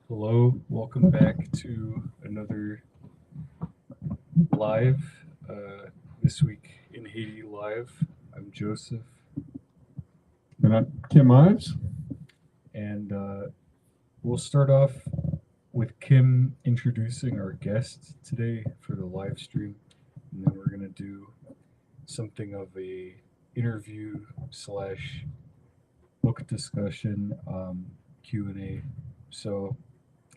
Hello, welcome back to another live. This week in Haiti Live, I'm Joseph, And I'm Kim Ives. and we'll start off with Kim introducing our guest today for the live stream, and then we're gonna do something of a interview slash book discussion, Q&A. So,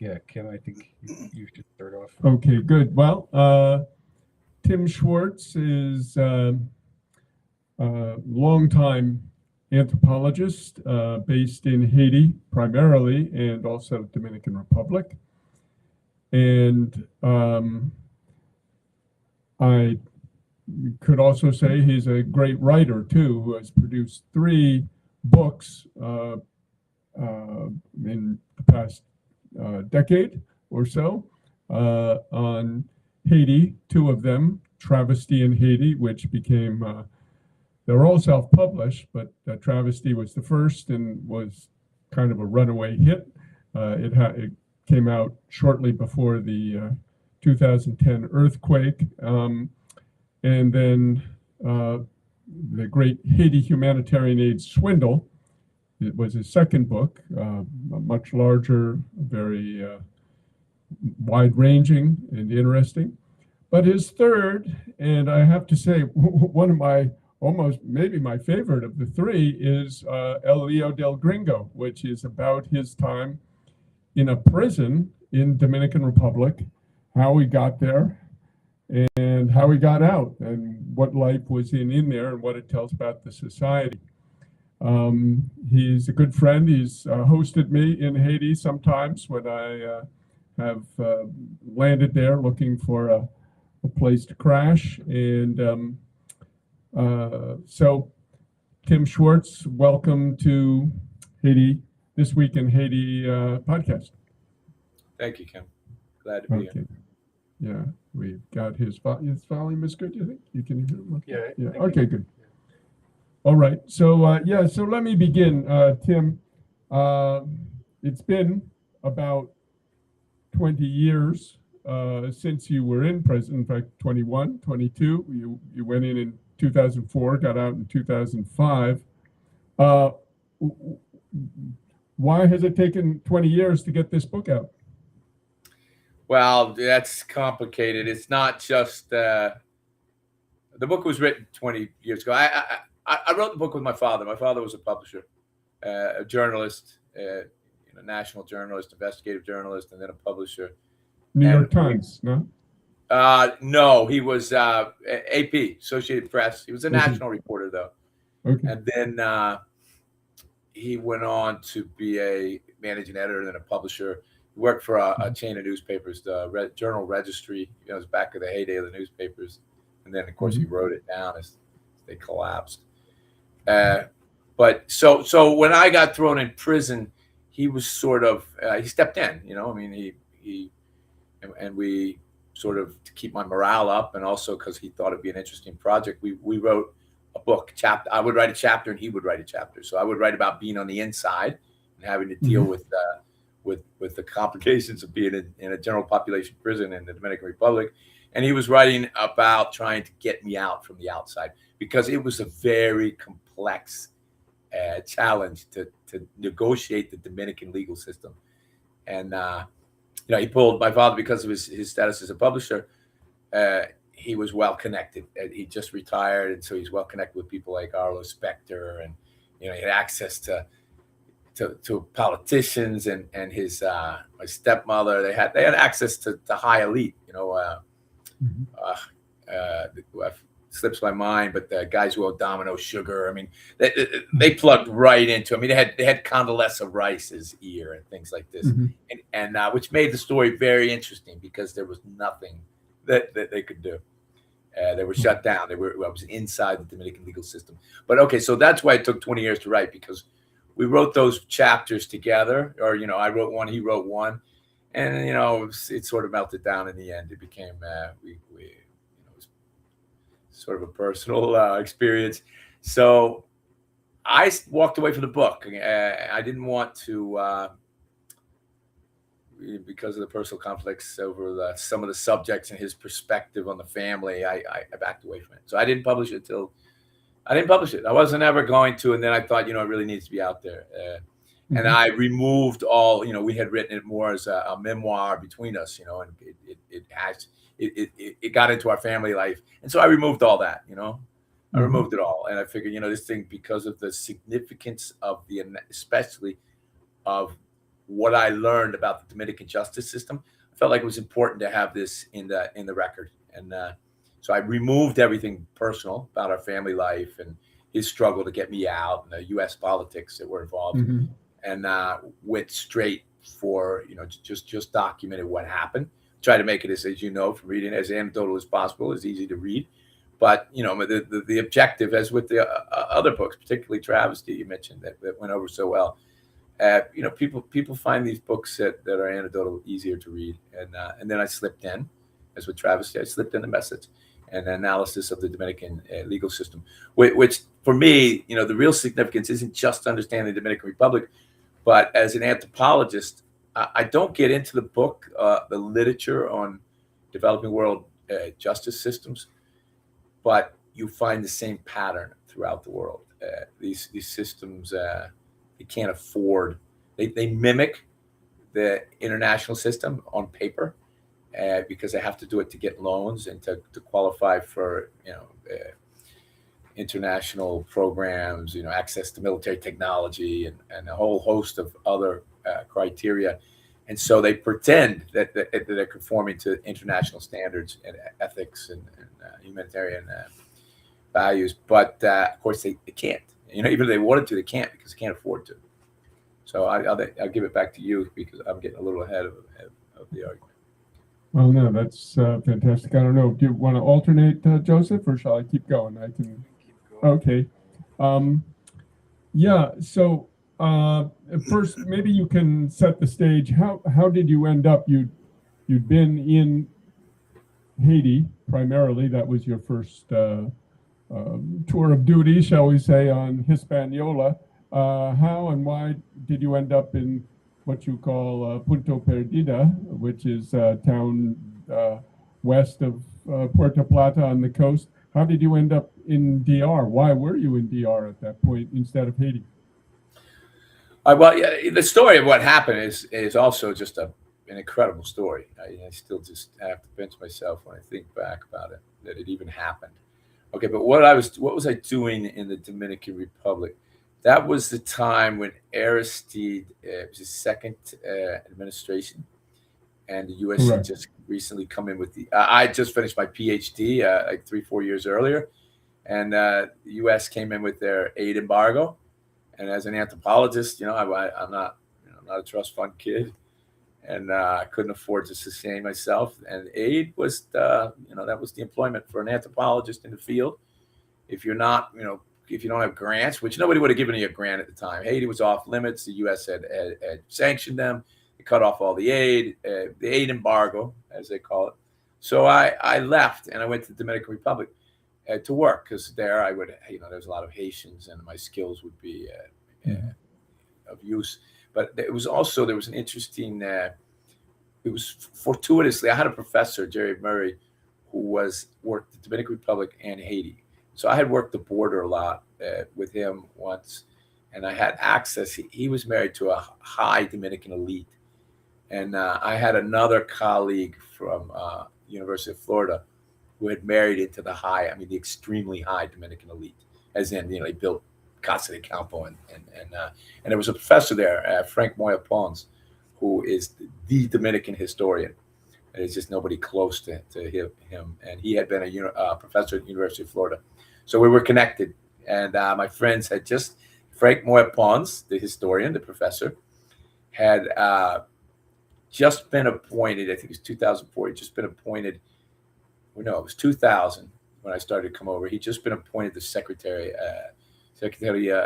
yeah, Kim, I think you should start off. Okay, good. Well, Tim Schwartz is a longtime anthropologist based in Haiti primarily and also Dominican Republic. And I could also say he's a great writer too, who has produced three books in the past decade or so on Haiti, two of them, Travesty in Haiti, which became, they're all self-published, but Travesty was the first and was kind of a runaway hit. It came out shortly before the 2010 earthquake. And then the Great Haiti Humanitarian Aid Swindle. It was his second book, much larger, very wide-ranging and interesting. But his third, and I have to say, one of my almost maybe my favorite of the three is El Lío del Gringo, which is about his time in a prison in Dominican Republic, how he got there, and how he got out, and what life was in there, and what it tells about the society. He's a good friend. He's hosted me in Haiti sometimes when I have landed there looking for a place to crash. And so, Tim Schwartz, welcome to Haiti, This Week in Haiti podcast. Thank you, Kim. Glad to be here. Yeah, we've got his volume is good, you think? You can hear him? Yeah. Yeah. Okay, good. All right. So, so let me begin. Tim, it's been about 20 years since you were in prison. In fact, 21, 22. You went in 2004, got out in 2005. Why has it taken 20 years to get this book out? Well, that's complicated. It's not just the book was written 20 years ago. I wrote the book with my father. My father was a publisher, a journalist, national journalist, investigative journalist, and then a publisher. New York Times, no? No, he was AP, Associated Press. He was a national reporter, though. Okay. And then he went on to be a managing editor and then a publisher. He worked for a chain of newspapers, the Journal Registry. It was back in the heyday of the newspapers. And then, of course, he wrote it down as they collapsed. But so when I got thrown in prison, he was sort of he stepped in. I mean, he and we sort of, to keep my morale up, and also because he thought it'd be an interesting project, we wrote a book chapter. I would write a chapter, and he would write a chapter. So I would write about being on the inside and having to deal with the complications of being in a general population prison in the Dominican Republic. And he was writing about trying to get me out from the outside, because it was a very complex challenge to negotiate the Dominican legal system. And, he pulled my father, because of his status as a publisher. He was well connected. He just retired, and so he's well connected with people like Arlo Specter, and he had access to politicians, and his my stepmother. They had access to high elite. Slips my mind, but the guys who own Domino Sugar. I mean, they plugged right into. I mean, they had Condoleezza Rice's ear and things like this, and which made the story very interesting, because there was nothing that they could do. They were shut down. I was inside the Dominican legal system. But okay, so that's why it took 20 years to write, because we wrote those chapters together. Or I wrote one, he wrote one, and it sort of melted down in the end. It became it was sort of a personal experience. So I walked away from the book. I didn't want to because of the personal conflicts over some of the subjects and his perspective on the family, I backed away from it. So I didn't publish it I wasn't ever going to. And then I thought, it really needs to be out there. And I removed all, we had written it more as a memoir between us, and it got into our family life. And so I removed all that, I removed it all. And I figured, this thing, because of the significance of especially of what I learned about the Dominican justice system, I felt like it was important to have this in the record. And so I removed everything personal about our family life and his struggle to get me out and the U.S. politics that were involved, and went straight for just documented what happened. Try to make it as from reading, as anecdotal as possible, as easy to read. But the objective, as with the other books, particularly Travesty you mentioned that went over so well. People find these books that are anecdotal easier to read, and then I slipped in, as with Travesty, I slipped in the message and analysis of the Dominican legal system, which for me, the real significance isn't just understanding the Dominican Republic, but as an anthropologist, I don't get into the book, the literature on developing world justice systems, but you find the same pattern throughout the world. These systems, they can't afford. They mimic the international system on paper because they have to do it to get loans and to qualify for international programs, access to military technology and a whole host of other criteria. And so they pretend that they're conforming to international standards and ethics and humanitarian values, but of course they can't. Even if they wanted to, they can't because they can't afford to. So I'll give it back to you because I'm getting a little ahead of the argument. Well, no, that's fantastic. I don't know. Do you want to alternate, Joseph, or shall I keep going? I can. Okay. Yeah. So first, maybe you can set the stage. How did you end up? You'd been in Haiti primarily. That was your first tour of duty, shall we say, on Hispaniola. How and why did you end up in what you call Punto Perdida, which is a town west of Puerto Plata on the coast? How did you end up in DR? Why were you in DR at that point instead of Haiti? Well, yeah, the story of what happened is also just an incredible story. I still just have to pinch myself when I think back about it, that it even happened. Okay, but what was I doing in the Dominican Republic? That was the time when Aristide, it was his second administration, and the U.S. had just recently come in with I just finished my PhD like 3-4 years earlier, and the U.S. came in with their aid embargo. And as an anthropologist, I'm not a trust fund kid, and I couldn't afford to sustain myself. And aid was that was the employment for an anthropologist in the field. If you're not, if you don't have grants, which nobody would have given you a grant at the time. Haiti was off limits. The U.S. had sanctioned them. It cut off all the aid embargo, as they call it. So I left and I went to the Dominican Republic to work because there I would, there's a lot of Haitians and my skills would be of use. But there was an interesting, it was fortuitously, I had a professor, Jerry Murray, who worked the Dominican Republic and Haiti. So I had worked the border a lot with him once, and I had access. He was married to a high Dominican elite. And I had another colleague from University of Florida who had married into the extremely high Dominican elite, as in, he built Casa de Campo. And there was a professor there, Frank Moya Pons, who is the Dominican historian. And there's just nobody close to him. And he had been a professor at the University of Florida. So we were connected, and my friends had Frank Moya Pons, the historian, the professor, had just been appointed. I think it was 2004. He'd just been appointed. Well, no, it was 2000 when I started to come over. He'd just been appointed the secretary Medio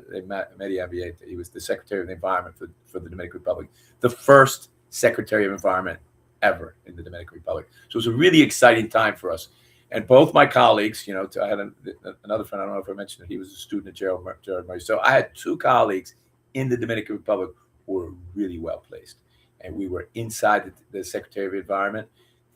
Ambiente. He was the secretary of the environment for the Dominican Republic, the first secretary of environment ever in the Dominican Republic. So it was a really exciting time for us. And both my colleagues, I had another friend, I don't know if I mentioned it, he was a student at Gerald Murray. So I had two colleagues in the Dominican Republic who were really well placed. and we were inside the Secretary of Environment.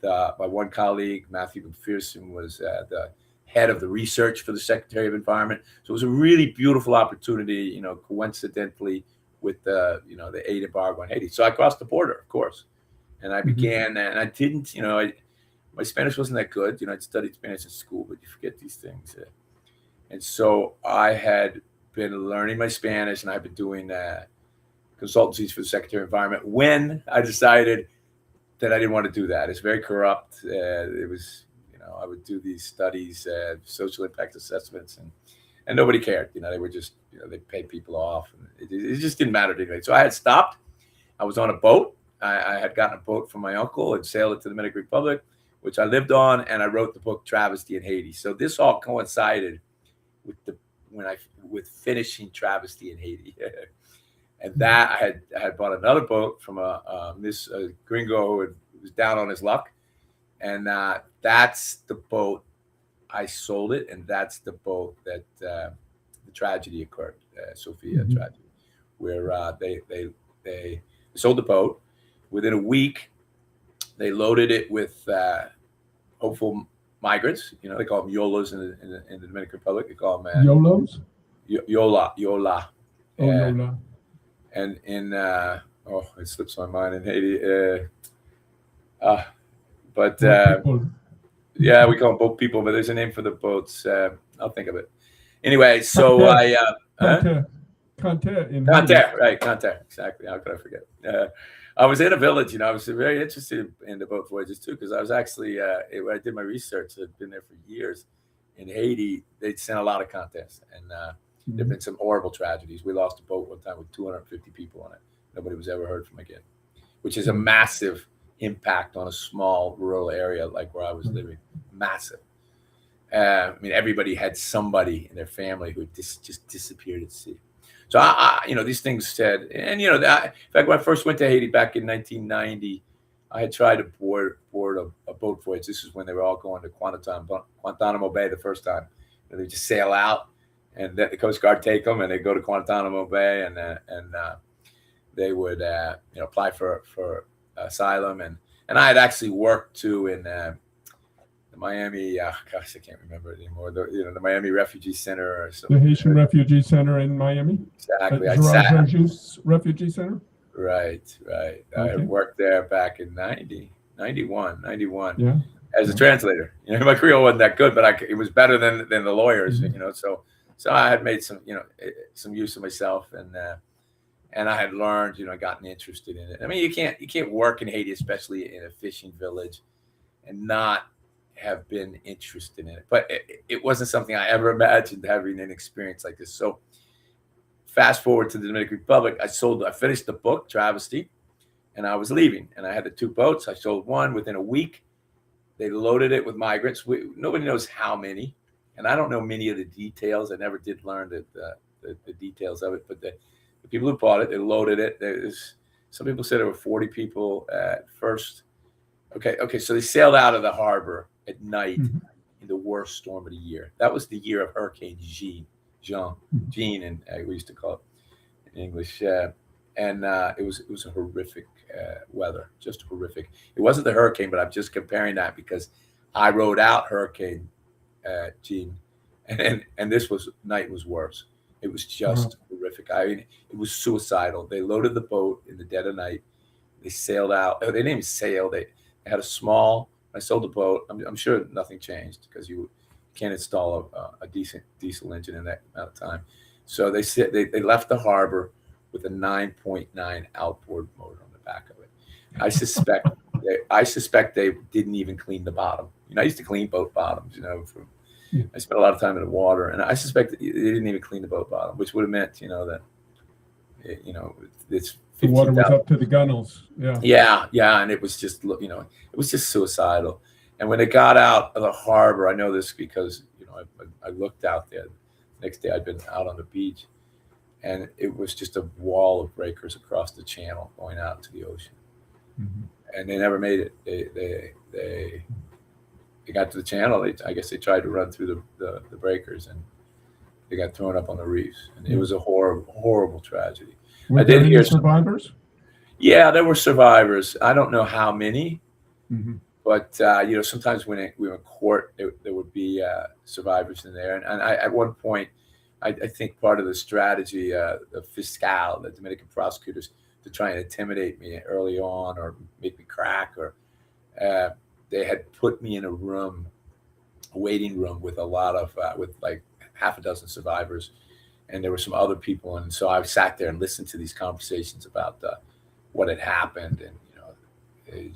My one colleague, Matthew McPherson, was the head of the research for the Secretary of Environment. So it was a really beautiful opportunity, coincidentally with the aid embargo on Haiti. So I crossed the border, of course, and I began, and I didn't, my Spanish wasn't that good. I'd studied Spanish in school, but you forget these things. And so I had been learning my Spanish, and I've been doing consultancies for the Secretary of Environment when I decided that I didn't want to do that. It's very corrupt. It was, I would do these studies, social impact assessments, and nobody cared. They were just, they paid people off. And it just didn't matter to anybody. So I had stopped. I was on a boat. I had gotten a boat from my uncle and sailed it to the Dominican Republic, which I lived on, and I wrote the book Travesty in Haiti. So this all coincided with finishing Travesty in Haiti. And that I had bought another boat from a gringo who was down on his luck. And that's the boat. I sold it, and that's the boat that the tragedy occurred, Sophia tragedy, where they sold the boat. Within a week, they loaded it with hopeful migrants. They call them Yolas in the Dominican Republic. They call them YOLOs? Yola. Oh, Yola. And in it slips my mind in Haiti. Yeah, we call them boat people, but there's a name for the boats. I'll think of it. Anyway, so Conter, right? Conter, exactly. How could I forget? I was in a village. I was very interested in the boat voyages too, because I was actually when I did my research, I'd been there for years. In Haiti, they'd sent a lot of contests, and there've been some horrible tragedies. We lost a boat one time with 250 people on it. Nobody was ever heard from again, which is a massive impact on a small rural area like where I was living. Massive. Everybody had somebody in their family who just disappeared at sea. So these things said, and in fact, when I first went to Haiti back in 1990, I had tried to board a boat voyage. This is when they were all going to Guantanamo Bay the first time. They just sail out, and then the Coast Guard take them, and they go to Guantanamo Bay, and they would apply for asylum, and I had actually worked too in the Miami. I can't remember it anymore. The Miami Refugee Center or something. The Haitian Refugee Center in Miami. Exactly. Gerard Refugee Center. Right. Okay. I had worked there back in 91. Yeah. As a translator. My Creole wasn't that good, but it was better than the lawyers. So I had made some use of myself, and I had learned, gotten interested in it. You can't work in Haiti, especially in a fishing village, and not have been interested in it. But it wasn't something I ever imagined having an experience like this. So fast forward to the Dominican Republic, I finished the book, Travesty, and I was leaving. And I had the two boats. I sold one within a week. They loaded it with migrants. Nobody knows how many. And I don't know many of the details. I never did learn the details of it. But the people who bought it, they loaded it. Some people said there were 40 people at first. Okay. So they sailed out of the harbor at night in the worst storm of the year. That was the year of Hurricane Jean, and we used to call it in English. And it was a horrific weather, just horrific. It wasn't the hurricane, but I'm just comparing that because I rode out Hurricane Jean, and this night was worse. It was just horrific. It was suicidal. They loaded the boat in the dead of night. They sailed out. They didn't even sail. They had a small. I sold the boat. I'm sure nothing changed because you can't install a decent diesel engine in that amount of time. So they left the harbor with a 9.9 outboard motor on the back of it. I suspect they didn't even clean the bottom. I used to clean boat bottoms. I spent a lot of time in the water, and I suspect that they didn't even clean the boat bottom, which would have meant that it's the water was up to the gunnels. Yeah, and it was just it was just suicidal. And when they got out of the harbor, I know this because I looked out there. The next day I'd been out on the beach, and it was just a wall of breakers across the channel going out to the ocean. And they never made it. They got to the channel. I guess they tried to run through the breakers, and they got thrown up on the reefs. And it was a horrible tragedy. Were there any survivors? Yeah, there were survivors. I don't know how many, Hmm. but sometimes when we were in court, there would be survivors in there. And at one point, I think part of the strategy, the fiscal, the Dominican prosecutors, to try and intimidate me early on or make me crack, or uh, they had put me in a waiting room with a lot of with like half a dozen survivors, and there were some other people, and so I sat there and listened to these conversations about what had happened, and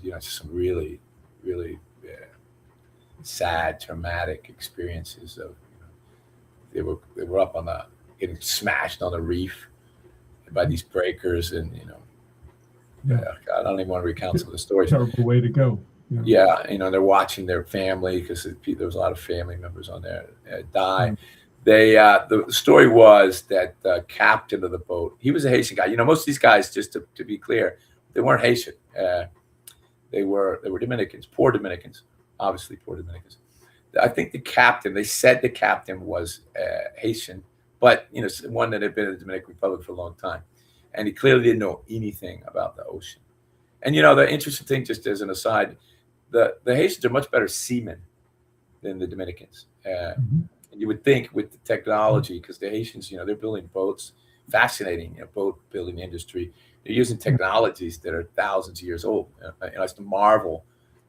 just some really, really sad, traumatic experiences of they were up on the getting smashed on the reef by these breakers, and Yeah. God, I don't even want to recount some of the stories. Terrible way to go. Yeah, they're watching their family because there was a lot of family members on there die. Mm. They the story was that the captain of the boat, he was a Haitian guy. Most of these guys, just to be clear, they weren't Haitian. They were Dominicans, poor Dominicans, obviously poor Dominicans. I think they said the captain was Haitian, but one that had been in the Dominican Republic for a long time, and he clearly didn't know anything about the ocean. And the interesting thing, just as an aside, the Haitians are much better seamen than the Dominicans. Mhm. And you would think with the technology, because the Haitians, they're building boats, fascinating, boat building industry. They're using technologies that are thousands of years old. I used to marvel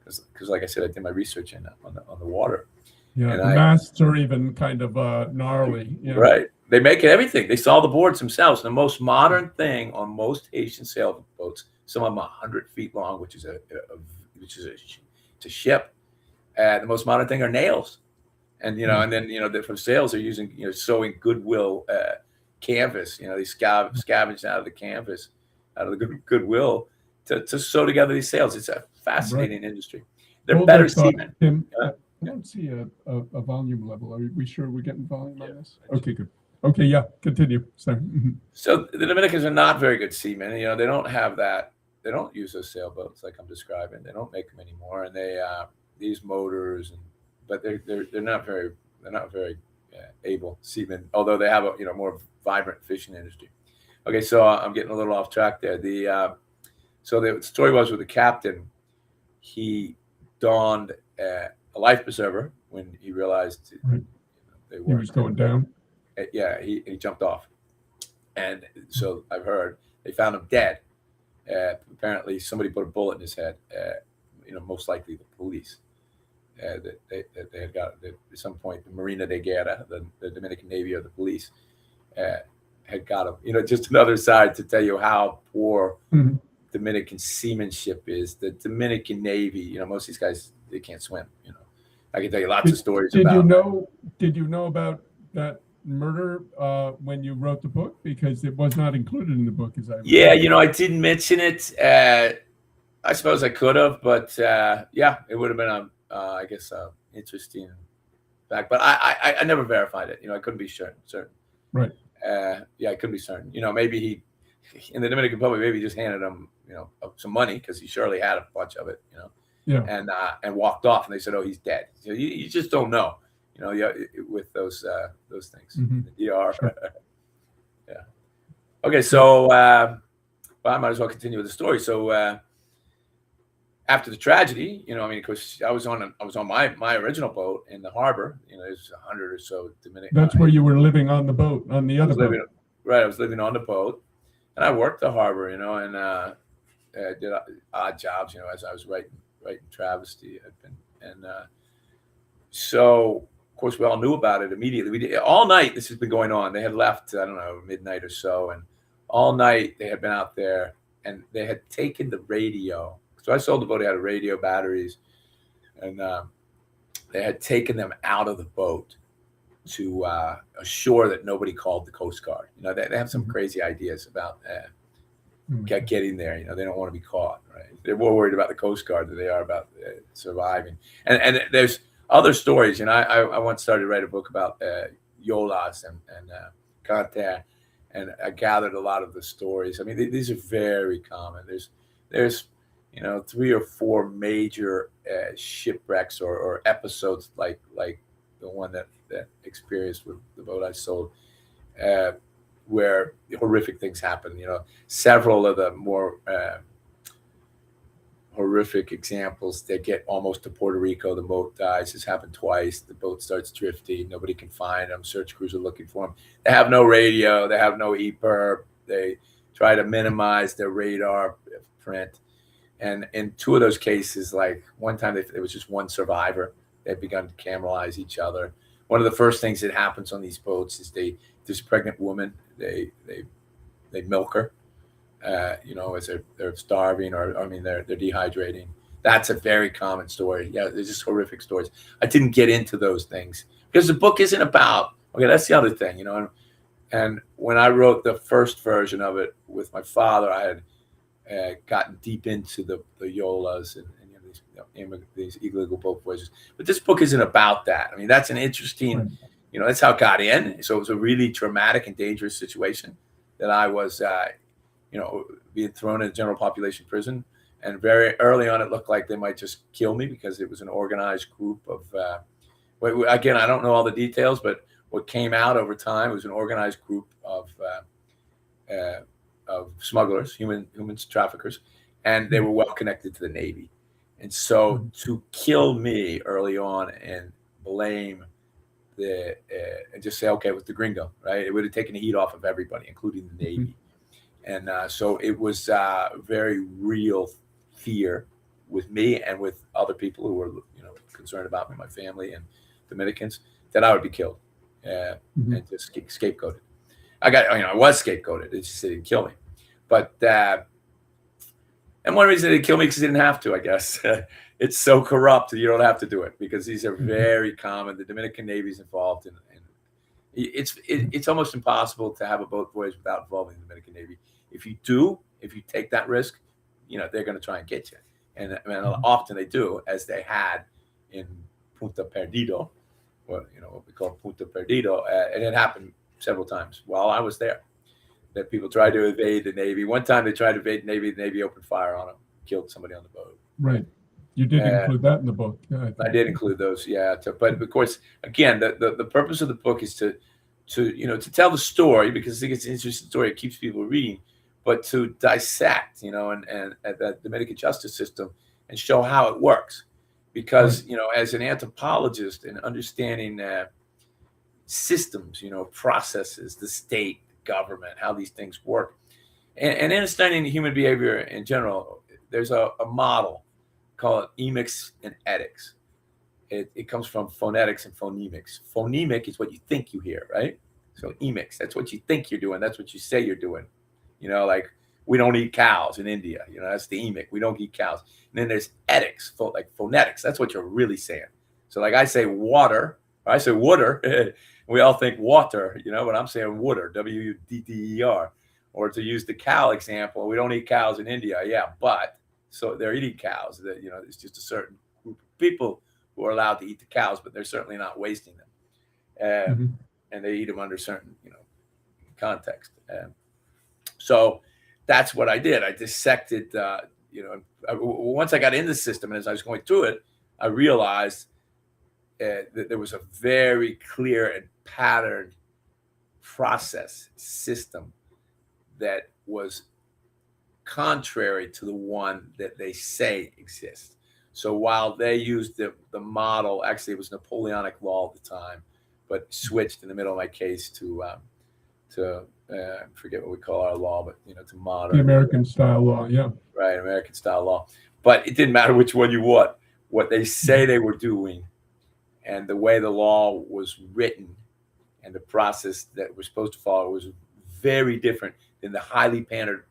because, like I said, I did my research on the water. Yeah, And the masts are even kind of gnarly. Yeah. Right. They make everything. They saw the boards themselves. The most modern thing on most Haitian sailboats, some of them 100 feet long, which is a ship. The most modern thing are nails, and and then for sails they're using sewing goodwill canvas. They scavenged out of the canvas, out of the goodwill to sew together these sails. It's a fascinating industry. They're Hold better that thought, seamen. Tim. I don't see a volume level. Are we sure we're getting volume on this? Okay, good. Okay, yeah, continue. Sorry. Mhm. So the Dominicans are not very good seamen. They don't have that. They don't use those sailboats like I'm describing. They don't make them anymore, and they use motors, but they're not very able seamen. Although they have a more vibrant fishing industry. Okay, so I'm getting a little off track there. So the story was with the captain. He donned a life preserver when he realized Right. they He weren't. was going down. Yeah, he jumped off, and so I've heard they found him dead. Apparently, somebody put a bullet in his head. Most likely the police. That they had got at some point, the Marina de Guerra, the Dominican Navy, or the police had got him. Just another side to tell you how poor Mhm. Dominican seamanship is. The Dominican Navy, most of these guys, they can't swim. I can tell you lots of stories Did about. Did you know about that murder when you wrote the book? Because it was not included in the book, as I recall. Yeah, I didn't mention it. I suppose I could have, but yeah, it would have been I guess, interesting fact. But I never verified it. I couldn't be certain. Right. Yeah, I couldn't be certain. Maybe he in the Dominican Republic, maybe he just handed him, some money because he surely had a bunch of it. Yeah. And walked off, and they said, "Oh, he's dead." So you just don't know. Yeah, with those things. Mhm. ER. Sure. Yeah. Okay, so well, I might as well continue with the story. So after the tragedy, of course, I was on my original boat in the harbor. There's 100 or so Dominican. That's where you were living on the boat, on the other boat. Right, I was living on the boat, and I worked the harbor, and did odd jobs, as I was writing travesty. So of course we all knew about it immediately. We did all night. This has been going on. They had left, I don't know, midnight or so, and all night they had been out there, and they had taken the radio. So I sold the boat. They had radio batteries, and they had taken them out of the boat to assure that nobody called the Coast Guard. They have some crazy ideas about getting there. They don't want to be caught. Right? They're more worried about the Coast Guard than they are about surviving. And there's other stories. I once started to write a book about Yolas and Canter, and I gathered a lot of the stories. I mean, these are very common. There's 3 or 4 major shipwrecks or episodes like the one that experienced with the boat I sold, where horrific things happen. Several of the more horrific examples, they get almost to Puerto Rico. The boat dies. This happened twice. The boat starts drifting. Nobody can find them. Search crews are looking for them. They have no radio. They have no EPIRB. They try to minimize their radar print. And in two of those cases, like one time there was just one survivor. They'd begun to cannibalize each other. One of the first things that happens on these boats is there's a pregnant woman. They milk her. As they're starving or they're dehydrating. That's a very common story. Yeah, there's just horrific stories. I didn't get into those things because the book isn't about. Okay, that's the other thing, And when I wrote the first version of it with my father, I had gotten deep into the Yolas and these illegal boat voyages. But this book isn't about that. That's an interesting. That's how it got in. So it was a really traumatic and dangerous situation that I was. Being thrown in a general population prison. And very early on, it looked like they might just kill me because it was an organized group of, again, I don't know all the details, but what came out over time was an organized group of smugglers, human traffickers, and they were well connected to the Navy. And so to kill me early on and blame and just say, okay, it was the gringo, right? It would have taken the heat off of everybody, including the Navy. And so it was very real fear with me and with other people who were, concerned about me, my family and Dominicans, that I would be killed and just scapegoated. I was scapegoated. It just didn't kill me. But and one reason they didn't kill me because they didn't have to, I guess. It's so corrupt that you don't have to do it because these are very common. The Dominican Navy is involved in it's almost impossible to have a boat voyage without involving the Dominican Navy. If you take that risk, they're going to try and get you. And often they do, as they had in Punta Perdido, what we call Punta Perdido. And it happened several times while I was there that people tried to evade the Navy. One time they tried to evade the Navy opened fire on them, killed somebody on the boat. Right. You did include that in the book. Yeah, I did include those. Yeah. But of course, again, the purpose of the book is to tell the story because I think it's an interesting story. It keeps people reading, but to dissect, and the Dominican justice system and show how it works. Because, as an anthropologist and understanding systems, processes, the state, government, how these things work, and understanding human behavior in general, there's a model called emics and etics. It comes from phonetics and phonemics. Phonemic is what you think you hear, right? So emics, that's what you think you're doing. That's what you say you're doing. Like we don't eat cows in India. That's the emic. We don't eat cows. And then there's etics, like phonetics. That's what you're really saying. So like I say water, or I say water. We all think water, but I'm saying water, W-U-D-D-E-R. Or to use the cow example, we don't eat cows in India. Yeah, but so they're eating cows. That it's just a certain group of people who are allowed to eat the cows, but they're certainly not wasting them. And they eat them under certain, context. So that's what I did. I dissected, once I got in the system and as I was going through it, I realized that there was a very clear and patterned process system that was contrary to the one that they say exists. So while they used the model, actually it was Napoleonic law at the time, but switched in the middle of my case to I forget what we call our law, but to modern. The American style law, yeah. Right, American style law. But it didn't matter which one you want. What they say they were doing and the way the law was written and the process that we're supposed to follow was very different than the highly patterned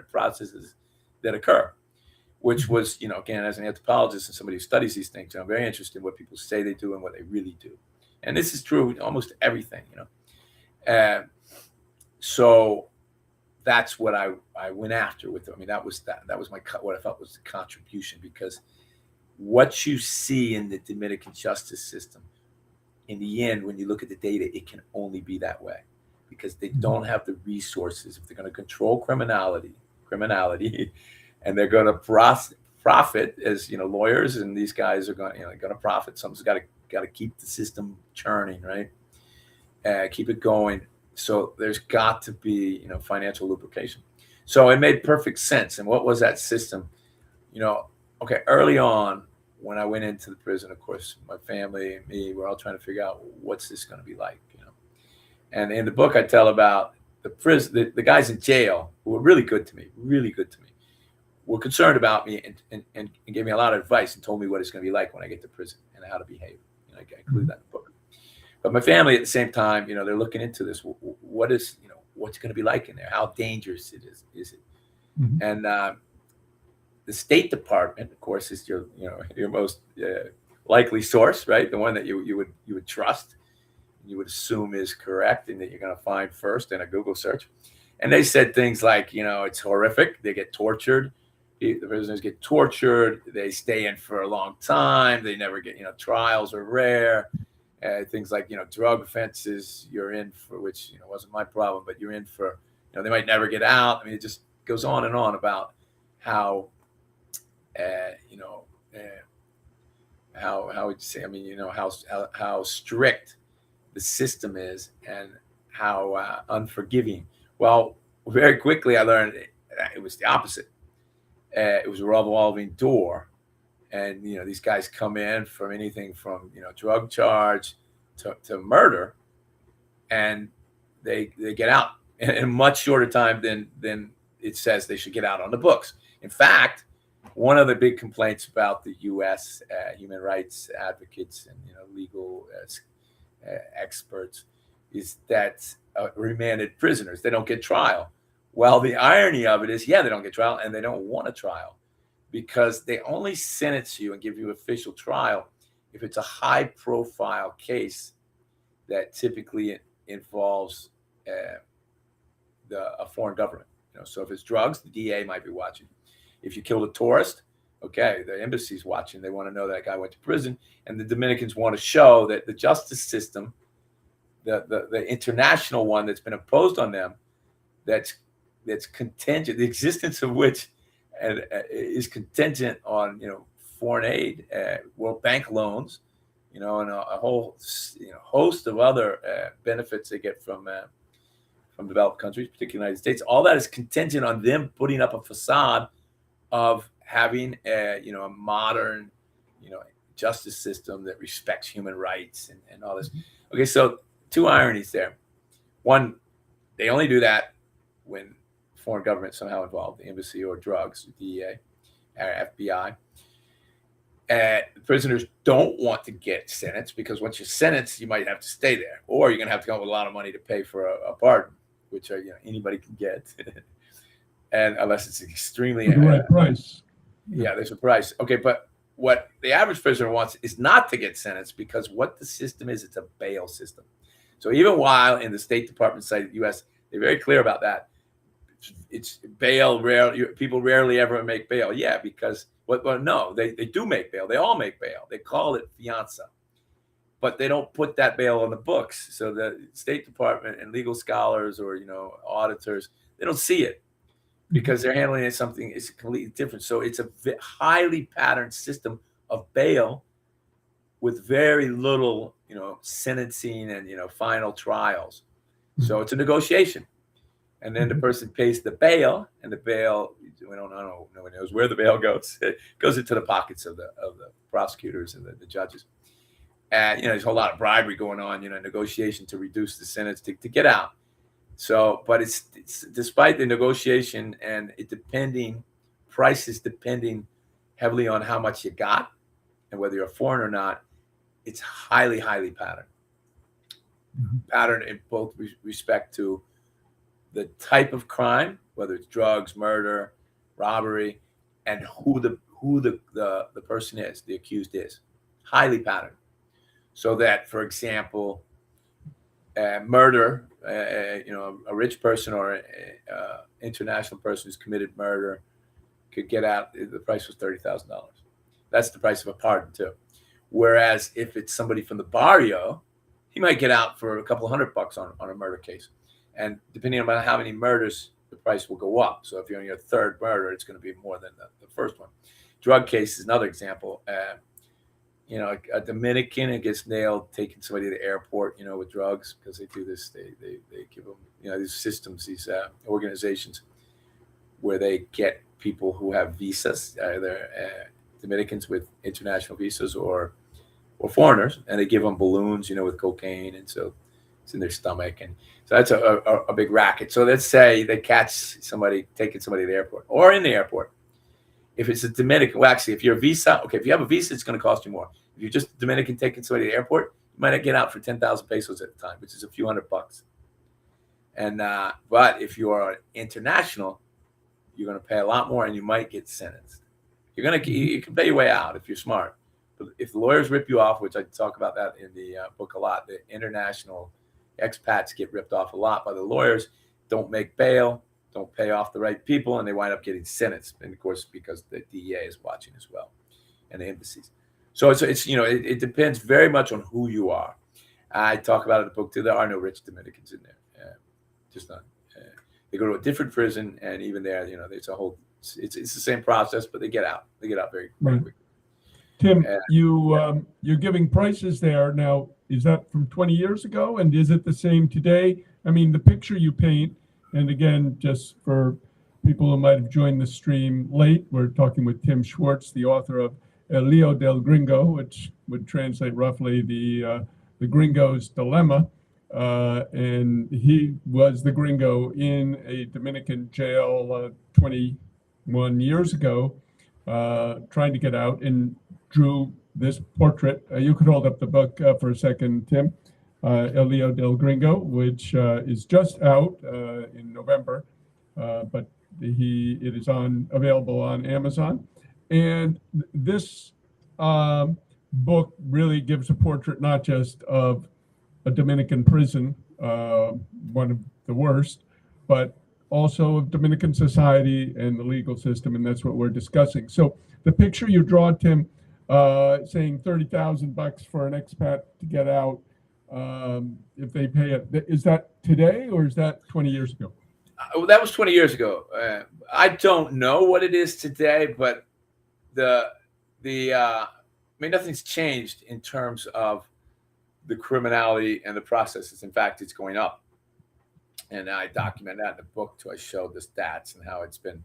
processes that occur, which was, again, as an anthropologist and somebody who studies these things, I'm very interested in what people say they do and what they really do. And this is true with almost everything, So that's what I went after with it. That was my what I felt was the contribution, because what you see in the Dominican justice system, in the end, when you look at the data, it can only be that way because they don't have the resources. If they're going to control criminality, and they're going to profit as lawyers, and these guys are going to profit. Someone's got to keep the system churning, right? Keep it going. So there's got to be, financial lubrication. So it made perfect sense. And what was that system? Okay, early on when I went into the prison, of course, my family and me, we're all trying to figure out what's this going to be like. And in the book, I tell about the guys in jail who were really good to me, were concerned about me and gave me a lot of advice and told me what it's going to be like when I get to prison and how to behave. I include that in the book. But my family at the same time, they're looking into this. What's going to be like in there? How dangerous is it? Mhm. And the State Department, of course, is your most likely source, right? The one that you would trust, you would assume is correct, and that you're going to find first in a Google search. And they said things like, it's horrific. They get tortured. The prisoners get tortured. They stay in for a long time. They never get, trials are rare. Things like, drug offenses you're in for, which, wasn't my problem, but you're in for, they might never get out. I mean, it just goes on and on about how, how would you say, I mean, how strict the system is and how unforgiving. Well, very quickly I learned it was the opposite. It was a revolving door. And, these guys come in from anything from, drug charge to murder, and they get out in a much shorter time than it says they should get out on the books. In fact, one of the big complaints about the U.S. Human rights advocates and, legal experts is that remanded prisoners, they don't get trial. Well, the irony of it is, they don't get trial, and they don't want a trial, because they only sentence you and give you official trial if it's a high-profile case that typically involves a foreign government. So if it's drugs, the DA might be watching. If you killed a tourist, okay, the embassy's watching. They want to know that guy went to prison, and the Dominicans want to show that the justice system, the international one that's been imposed on them, that's contingent, the existence of which is contingent on foreign aid, World Bank loans, and a whole host of other benefits they get from developed countries, particularly the United States. All that is contingent on them putting up a facade of having a modern justice system that respects human rights and all this. Okay, so two ironies there. One, they only do that when foreign government somehow involved, the embassy or drugs, DEA, FBI. Prisoners don't want to get sentenced, because once you're sentenced, you might have to stay there, or you're going to have to come up with a lot of money to pay for a pardon, which anybody can get, and unless it's extremely the right price. Yeah, there's a price. Okay, but what the average prisoner wants is not to get sentenced, because what the system is, it's a bail system. So even while in the State Department side of the U.S., they're very clear about that. It's bail. People rarely ever make bail. Yeah, because no, they do make bail. They all make bail. They call it fianza, but they don't put that bail on the books. So the State Department and legal scholars or auditors, they don't see it, because they're handling it something is completely different. So it's a highly patterned system of bail with very little, sentencing and final trials. So it's a negotiation. And then the person pays the bail, and the bail, we don't know, no one knows where the bail goes. It goes into the pockets of the prosecutors and the judges. And there's a whole lot of bribery going on, negotiation to reduce the sentence to get out. So, but it's despite the negotiation and prices depending heavily on how much you got and whether you're a foreigner or not, it's highly, highly patterned. Pattern in both respect to the type of crime, whether it's drugs, murder, robbery, and who the person is, the accused is. Highly patterned. So that, for example, murder, a rich person or an international person who's committed murder could get out. The price was $30,000. That's the price of a pardon too. Whereas if it's somebody from the barrio, he might get out for a couple $100 on a murder case. And depending on how many murders, the price will go up. So if you're on your third murder, it's going to be more than the first one. Drug case is another example. You know, a Dominican who gets nailed taking somebody to the airport, you know, with drugs, because they do this. They give them, you know, these systems, these organizations where they get people who have visas, either Dominicans with international visas or foreigners, and they give them balloons, you know, with cocaine, and so it's in their stomach, and so that's a big racket. So let's say they catch somebody taking somebody to the airport or in the airport. If it's a Dominican, well, actually, if you're a visa, okay, if you have a visa, it's going to cost you more. If you're just a Dominican taking somebody to the airport, you might not get out for 10,000 pesos at the time, which is a few $100. And but if you are international, you're going to pay a lot more, and you might get sentenced. You can pay your way out if you're smart. But if the lawyers rip you off, which I talk about that in the book a lot, the international expats get ripped off a lot by the lawyers, don't make bail, don't pay off the right people, and they wind up getting sentenced. And of course, because the DEA is watching as well, and the embassies. So it's you know, it depends very much on who you are. I talk about it in the book too. There are no rich Dominicans in there, just none. They go to a different prison, and even there, you know, it's a whole. It's the same process, but they get out. They get out very quickly. Tim, you're giving prices there now. Is that from 20 years ago, and is it the same today? I mean, the picture you paint, and again, just for people who might have joined the stream late, we're talking with Tim Schwartz, the author of Lío del Gringo, which would translate roughly the Gringo's Dilemma. And he was the Gringo in a Dominican jail 21 years ago, trying to get out, and drew this portrait. You could hold up the book for a second, Tim. El Lío del Gringo, which is just out in November, but it is available on Amazon. And this book really gives a portrait not just of a Dominican prison, one of the worst, but also of Dominican society and the legal system, and that's what we're discussing. So the picture you draw, Tim, saying $30,000 for an expat to get out, if they pay it, is that today or is that 20 years ago? That was 20 years ago. I don't know what it is today, but I mean, nothing's changed in terms of the criminality and the processes. In fact, it's going up. And I document that in the book too. I showed the stats and how it's been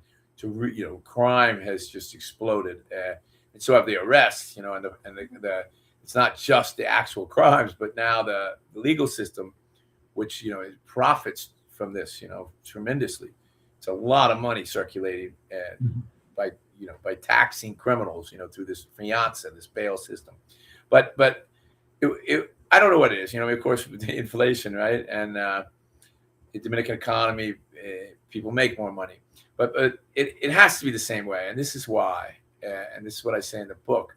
crime has just exploded. And so have the arrests, you know, and the it's not just the actual crimes, but now the legal system, which, you know, it profits from this, you know, tremendously. It's a lot of money circulating by taxing criminals, you know, through this fianza, this bail system. But I don't know what it is. You know, of course, with the inflation, right? And the Dominican economy, people make more money. But it has to be the same way. And this is why, and this is what I say in the book.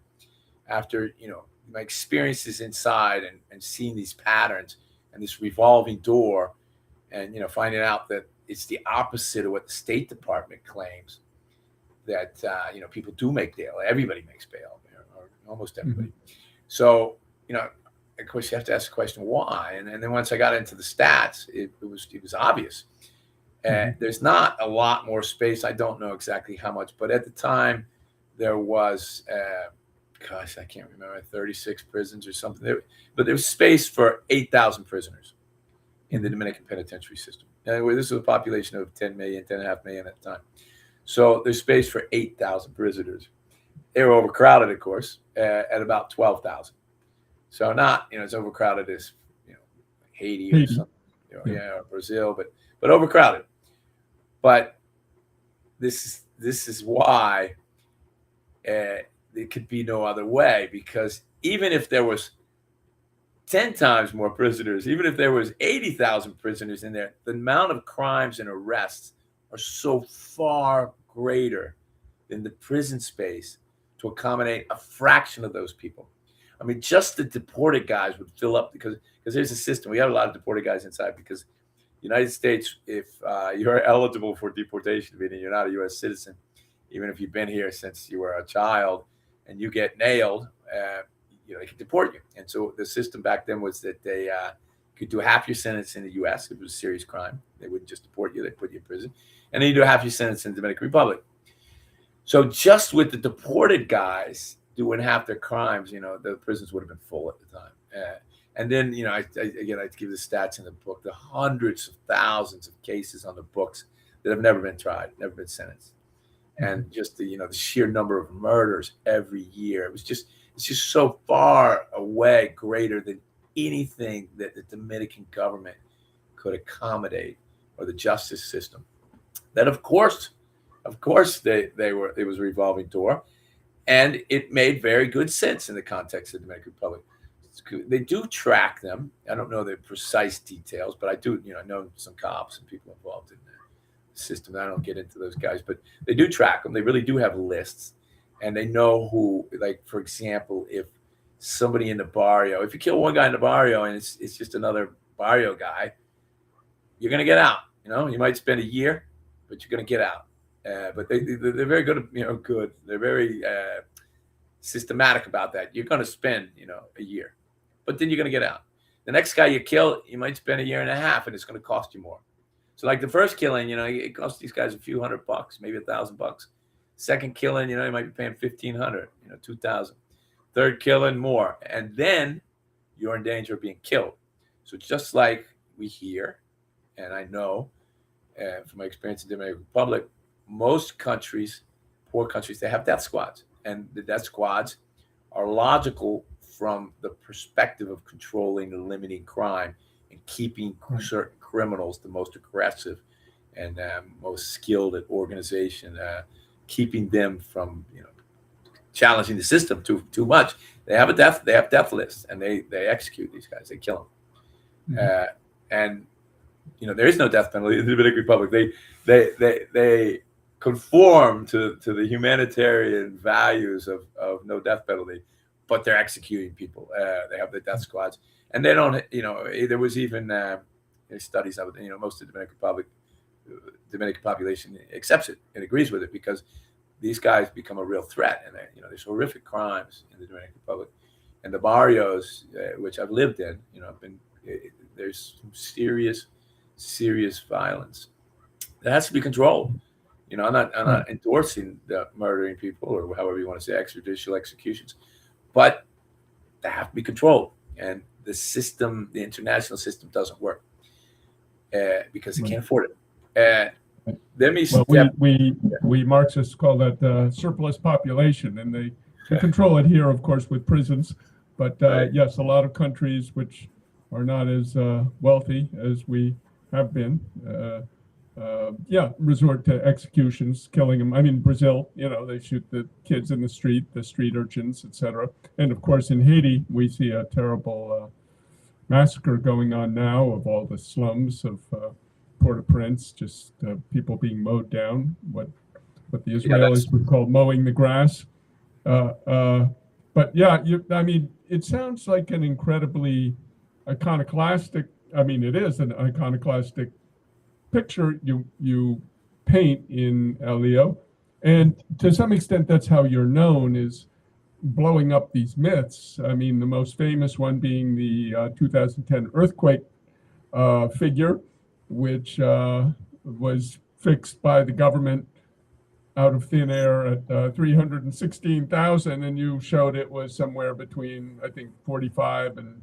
After, you know, my experiences inside and seeing these patterns and this revolving door, and, you know, finding out that it's the opposite of what the State Department claims, that, you know, people do make bail. Everybody makes bail, or almost everybody. Mm-hmm. So, you know, of course, you have to ask the question, why? And then once I got into the stats, it was obvious. And there's not a lot more space. I don't know exactly how much, but at the time there was, I can't remember, 36 prisons or something. But there was space for 8,000 prisoners in the Dominican penitentiary system. And this was a population of 10.5 million at the time. So there's space for 8,000 prisoners. They were overcrowded, of course, at about 12,000. So not, you know, as overcrowded as, you know, Haiti or something, you know, or Brazil, but overcrowded. But this is why it could be no other way, because even if there was 10 times more prisoners, even if there was 80,000 prisoners in there, the amount of crimes and arrests are so far greater than the prison space to accommodate a fraction of those people. I mean, just the deported guys would fill up, because there's a system. We have a lot of deported guys inside, because the United States, if you're eligible for deportation, meaning you're not a U.S. citizen, even if you've been here since you were a child and you get nailed, you know, they can deport you. And so the system back then was that they could do half your sentence in the U.S. if it was a serious crime. They wouldn't just deport you, they'd put you in prison. And then you do half your sentence in the Dominican Republic. So just with the deported guys, doing half their crimes, the prisons would have been full at the time. And then, I give the stats in the book, the hundreds of thousands of cases on the books that have never been tried, never been sentenced. And just the sheer number of murders every year. It's just so far away greater than anything that the Dominican government could accommodate, or the justice system. That of course it was a revolving door, and it made very good sense in the context of the Dominican Republic. They do track them. I don't know the precise details, but I do, I know some cops and people involved in the system. I don't get into those guys, but they do track them. They really do have lists, and they know who, like, for example, if somebody in the barrio, if you kill one guy in the barrio and it's just another barrio guy, you're going to get out. You might spend a year, but you're going to get out. But they're very good, good. They're very systematic about that. You're going to spend, a year, but then you're going to get out. The next guy you kill, you might spend a year and a half, and it's going to cost you more. So like the first killing, it costs these guys a few $100, maybe $1,000. Second killing, you might be paying $1,500, $2,000. Third killing, more. And then you're in danger of being killed. So just like we hear, and I know from my experience in the Dominican Republic, most countries, poor countries, they have death squads. And the death squads are logical from the perspective of controlling and limiting crime and keeping certain criminals, the most aggressive and most skilled at organization, keeping them from challenging the system too much. They have death lists, and they execute these guys. They kill them. And there is no death penalty in the Dominican Republic. They conform to the humanitarian values of no death penalty, but they're executing people. They have the death squads, and they don't. There was even studies of it. Most of the Dominican population accepts it and agrees with it, because these guys become a real threat, and there's horrific crimes in the Dominican Republic, and the barrios, which I've lived in. There's some serious violence that has to be controlled. I'm not endorsing the murdering people, or however you want to say, extrajudicial executions, but they have to be controlled. And the system, the international system, doesn't work because they can't afford it. We Marxists call that surplus population, and they control it here, of course, with prisons. But yes, a lot of countries which are not as wealthy as we have been, resort to executions, killing them. I mean, Brazil, they shoot the kids in the street urchins, etc. And of course, in Haiti, we see a terrible massacre going on now of all the slums of Port-au-Prince, just people being mowed down, what the Israelis would call mowing the grass. But yeah, it sounds like an incredibly iconoclastic, it is an iconoclastic picture you paint in Leo. And to some extent, that's how you're known, is blowing up these myths. The most famous one being the 2010 earthquake figure, which was fixed by the government out of thin air at 316,000, and you showed it was somewhere between, I think, 45 and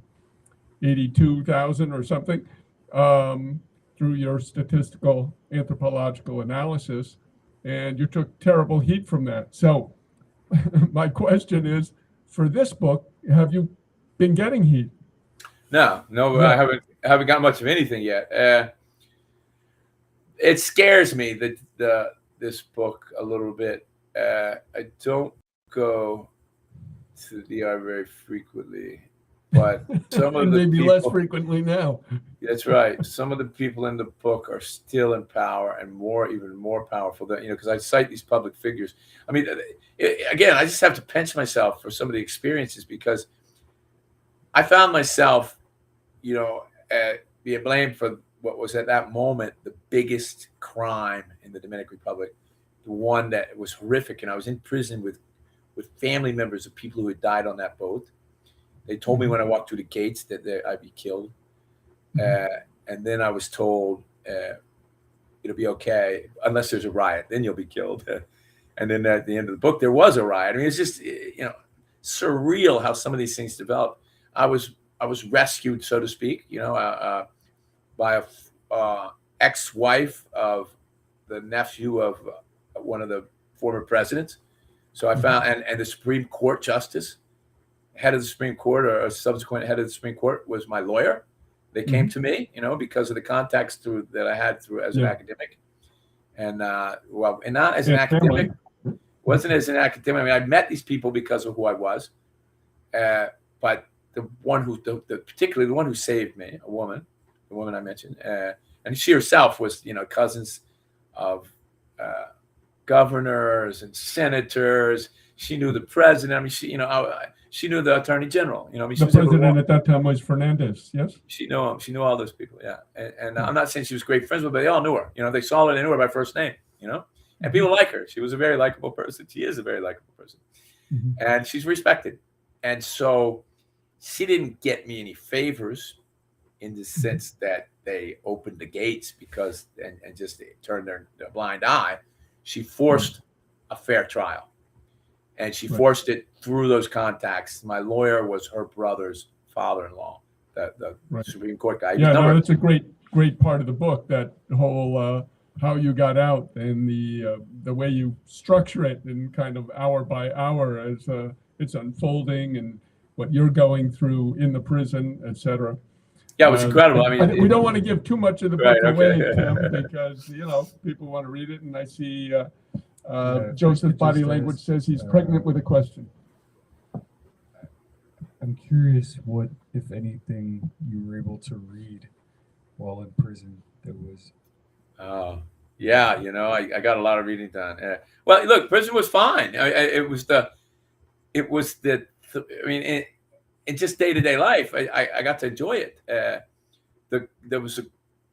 82,000 or something, through your statistical anthropological analysis, and you took terrible heat from that. So my question is, for this book, have you been getting heat? No, I haven't got much of anything yet. It scares me that this book a little bit. I don't go to the DR very frequently, but some of the maybe people, less frequently now. That's right. Some of the people in the book are still in power, and even more powerful than because I cite these public figures. Again, I just have to pinch myself for some of the experiences, because I found myself, being blamed for what was at that moment the biggest crime in the Dominican Republic, the one that was horrific. And I was in prison with family members of people who had died on that boat. They told me when I walked through the gates that I'd be killed. And then I was told, it'll be okay unless there's a riot, then you'll be killed. And then at the end of the book, there was a riot. It's just, surreal how some of these things develop. I was rescued, so to speak, by a ex-wife of the nephew of one of the former presidents. So I found, and the Supreme Court justice, head of the Supreme Court, or a subsequent head of the Supreme Court, was my lawyer. They came to me, because of the contacts that I had as an academic, and and not as an academic. Wasn't as an academic. I mean, I met these people because of who I was, but particularly the one who saved me, the woman I mentioned, and she herself was, cousins of governors and senators. She knew the president. I mean, she knew the attorney general. I mean, the president at that time was Fernandez. Yes, she knew him. She knew all those people. Yeah, and I'm not saying she was great friends with, but they all knew her. They saw her, they knew her by first name. And people like her. She was a very likable person. She is a very likable person, and she's respected. And so she didn't get me any favors in the sense that they opened the gates and just turned their blind eye. She forced a fair trial, and she forced it through those contacts. My lawyer was her brother's father-in-law, the Supreme Court guy. Yeah, no, that's a great part of the book. That whole how you got out and the way you structure it, and kind of hour by hour as it's unfolding, and what you're going through in the prison, etc. Yeah, it was incredible. I mean, we don't want to give too much of the book away, Tim, because people want to read it. And I see Joseph's body language says he's pregnant with a question. I'm curious what, if anything, you were able to read while in prison that was. Oh, yeah, I got a lot of reading done. Well, look, prison was fine. In just day-to-day life, I got to enjoy it. There was a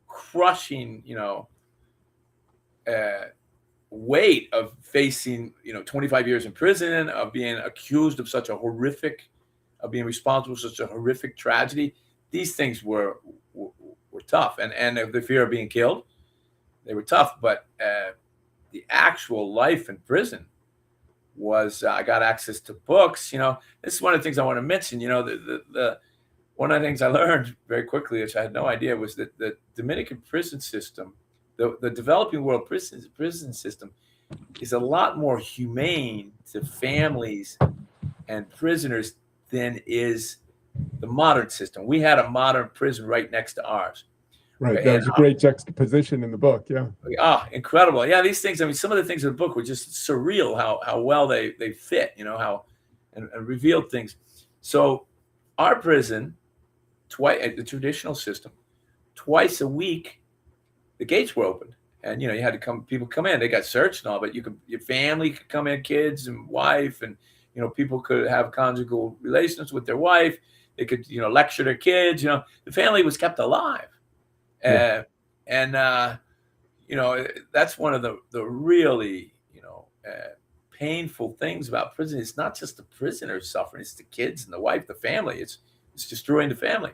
crushing, weight of facing, 25 years in prison, of being accused of being responsible for such a horrific tragedy. These things were tough, and the fear of being killed, they were tough. But the actual life in prison was, I got access to books. This is one of the things I want to mention. One of the things I learned very quickly, which I had no idea, was that the Dominican prison system, the developing world prison system, is a lot more humane to families and prisoners than is the modern system. We had a modern prison right next to ours. Right, that was a great juxtaposition in the book. Yeah. Incredible. Yeah, these things. I mean, some of the things in the book were just surreal. How well they fit. How and revealed things. So, our prison, the traditional system, twice a week, the gates were open, and you had to come. People come in. They got searched and all, but your family could come in, kids and wife, and people could have conjugal relations with their wife. They could lecture their kids. The family was kept alive. That's one of the really, painful things about prison. It's not just the prisoners suffering; it's the kids and the wife, the family. It's destroying the family,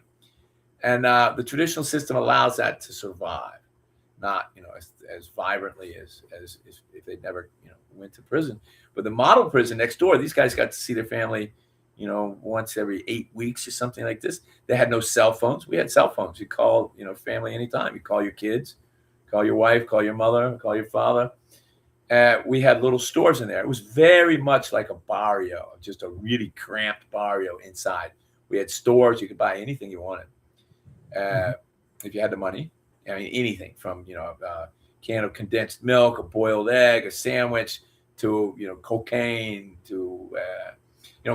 and the traditional system allows that to survive, not as vibrantly as if they never went to prison. But the model prison next door, these guys got to see their family, once every 8 weeks or something like this. They had no cell phones. We had cell phones. You call, family anytime. You call your kids, call your wife, call your mother, call your father. We had little stores in there. It was very much like a barrio, just a really cramped barrio inside. We had stores. You could buy anything you wanted. If you had the money. I mean, anything from, a can of condensed milk, a boiled egg, a sandwich, to, cocaine, to,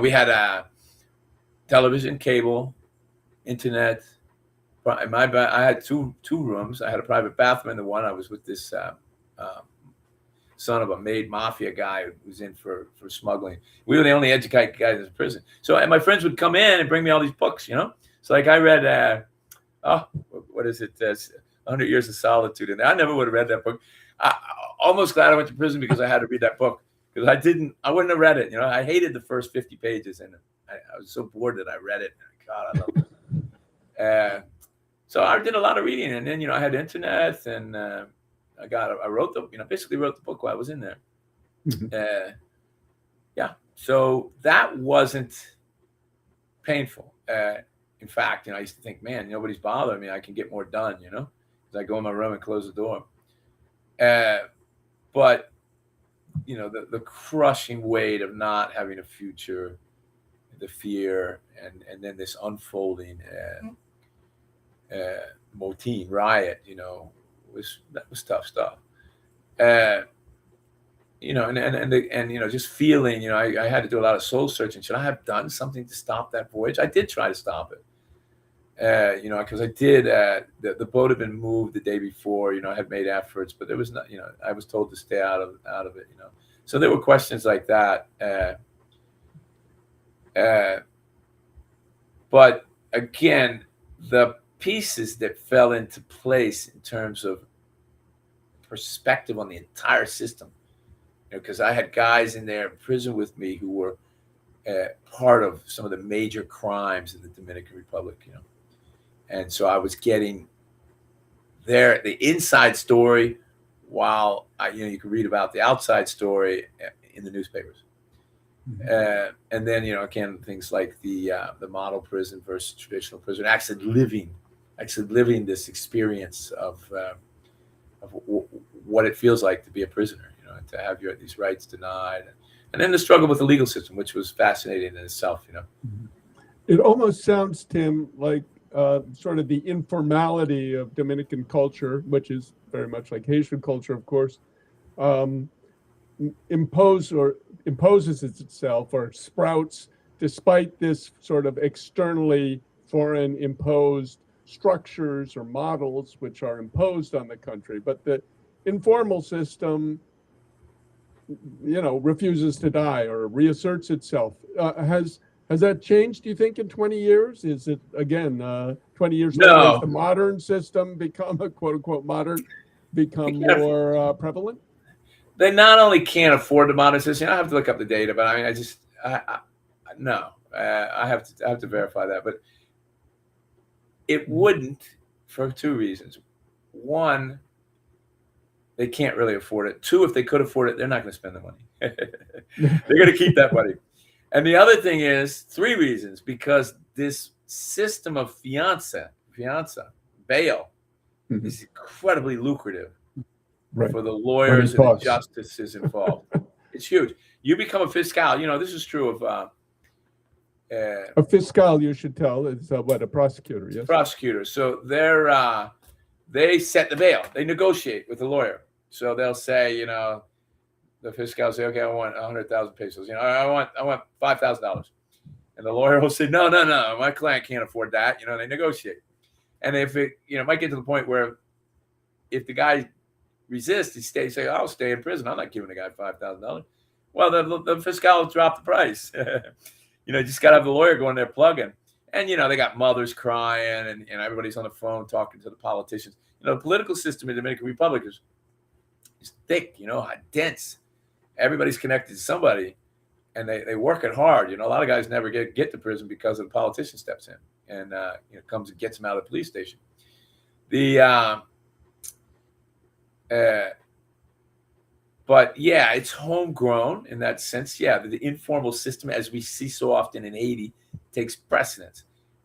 we had a television, cable, internet. I had two rooms. I had a private bathroom in the one. I was with this son of a made mafia guy who was in for smuggling. We were the only educated guys in the prison. So, and my friends would come in and bring me all these books, So like I read, what is it? 100 Years of Solitude. And I never would have read that book. Almost glad I went to prison because I had to read that book. Because I wouldn't have read it. I hated the first 50 pages, and I was so bored that I read it. God, I loved it. So I did a lot of reading, and then I had internet, and I wrote basically wrote the book while I was in there. So that wasn't painful. In fact, I used to think, man, nobody's bothering me. I can get more done, as I go in my room and close the door. But the crushing weight of not having a future, the fear, and then this unfolding motin riot, that was tough stuff. And just feeling, I had to do a lot of soul searching. Should I have done something to stop that voyage? I did try to stop it. Because I did, the boat had been moved the day before, I had made efforts, but there was not, I was told to stay out of it, So there were questions like that. But again, the pieces that fell into place in terms of perspective on the entire system, because I had guys in there in prison with me who were part of some of the major crimes in the Dominican Republic, And so I was getting the inside story while you could read about the outside story in the newspapers. Mm-hmm. And then, again, things like the model prison versus traditional prison, actually living this experience of what it feels like to be a prisoner, to have these rights denied. And then the struggle with the legal system, which was fascinating in itself, Mm-hmm. It almost sounds, Tim, like sort of the informality of Dominican culture, which is very much like Haitian culture, of course, imposes itself or sprouts despite this sort of externally foreign imposed structures or models which are imposed on the country. But the informal system, refuses to die or reasserts itself. Has that changed, do you think, in 20 years? Is it, again, 20 years later, has the modern system become a quote-unquote modern, more prevalent? They not only can't afford the modern system, I have to look up the data, but I mean, I have to verify that. But it wouldn't for two reasons. One, they can't really afford it. Two, if they could afford it, they're not going to spend the money. They're going to keep that money. And the other thing is three reasons, because this system of fianza, bail, mm-hmm. is incredibly lucrative for the lawyers and the justices involved. It's huge. You become a fiscal. This is true of a fiscal. You should tell is a prosecutor. Yes, prosecutor. So they set the bail. They negotiate with the lawyer. So they'll say, the fiscal say, okay, I want 100,000 pesos. I want $5,000, and the lawyer will say, no, my client can't afford that. They negotiate, and if it, might get to the point where if the guy resists, he say, I'll stay in prison. I'm not giving the guy $5,000. Well, the fiscal will drop the price. You just got to have the lawyer going there plugging, and they got mothers crying, and everybody's on the phone talking to the politicians. The political system in the Dominican Republic is thick, dense. Everybody's connected to somebody, and they work it hard. A lot of guys never get to prison because the politician steps in and comes and gets them out of the police station. But yeah, it's homegrown in that sense. Yeah, the informal system, as we see so often in Haiti, takes precedence.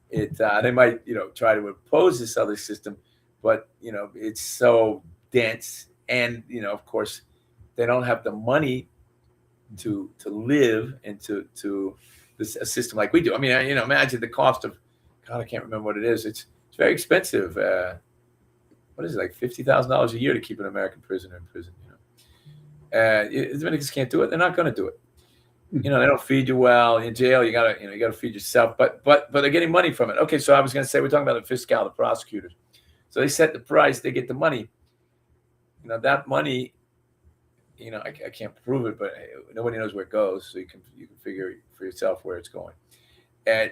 They might try to impose this other system, but it's so dense, and of course, they don't have the money to live into a system like we do. I mean, imagine the cost of, God, I can't remember what it is. It's very expensive. What is it, like $50,000 a year to keep an American prisoner in prison? The Dominicans can't do it. They're not going to do it. They don't feed you well in jail. You gotta feed yourself. But they're getting money from it. Okay, so I was going to say, we're talking about the fiscal, the prosecutors. So they set the price. They get the money. That money. I can't prove it, but nobody knows where it goes. So you can figure for yourself where it's going. And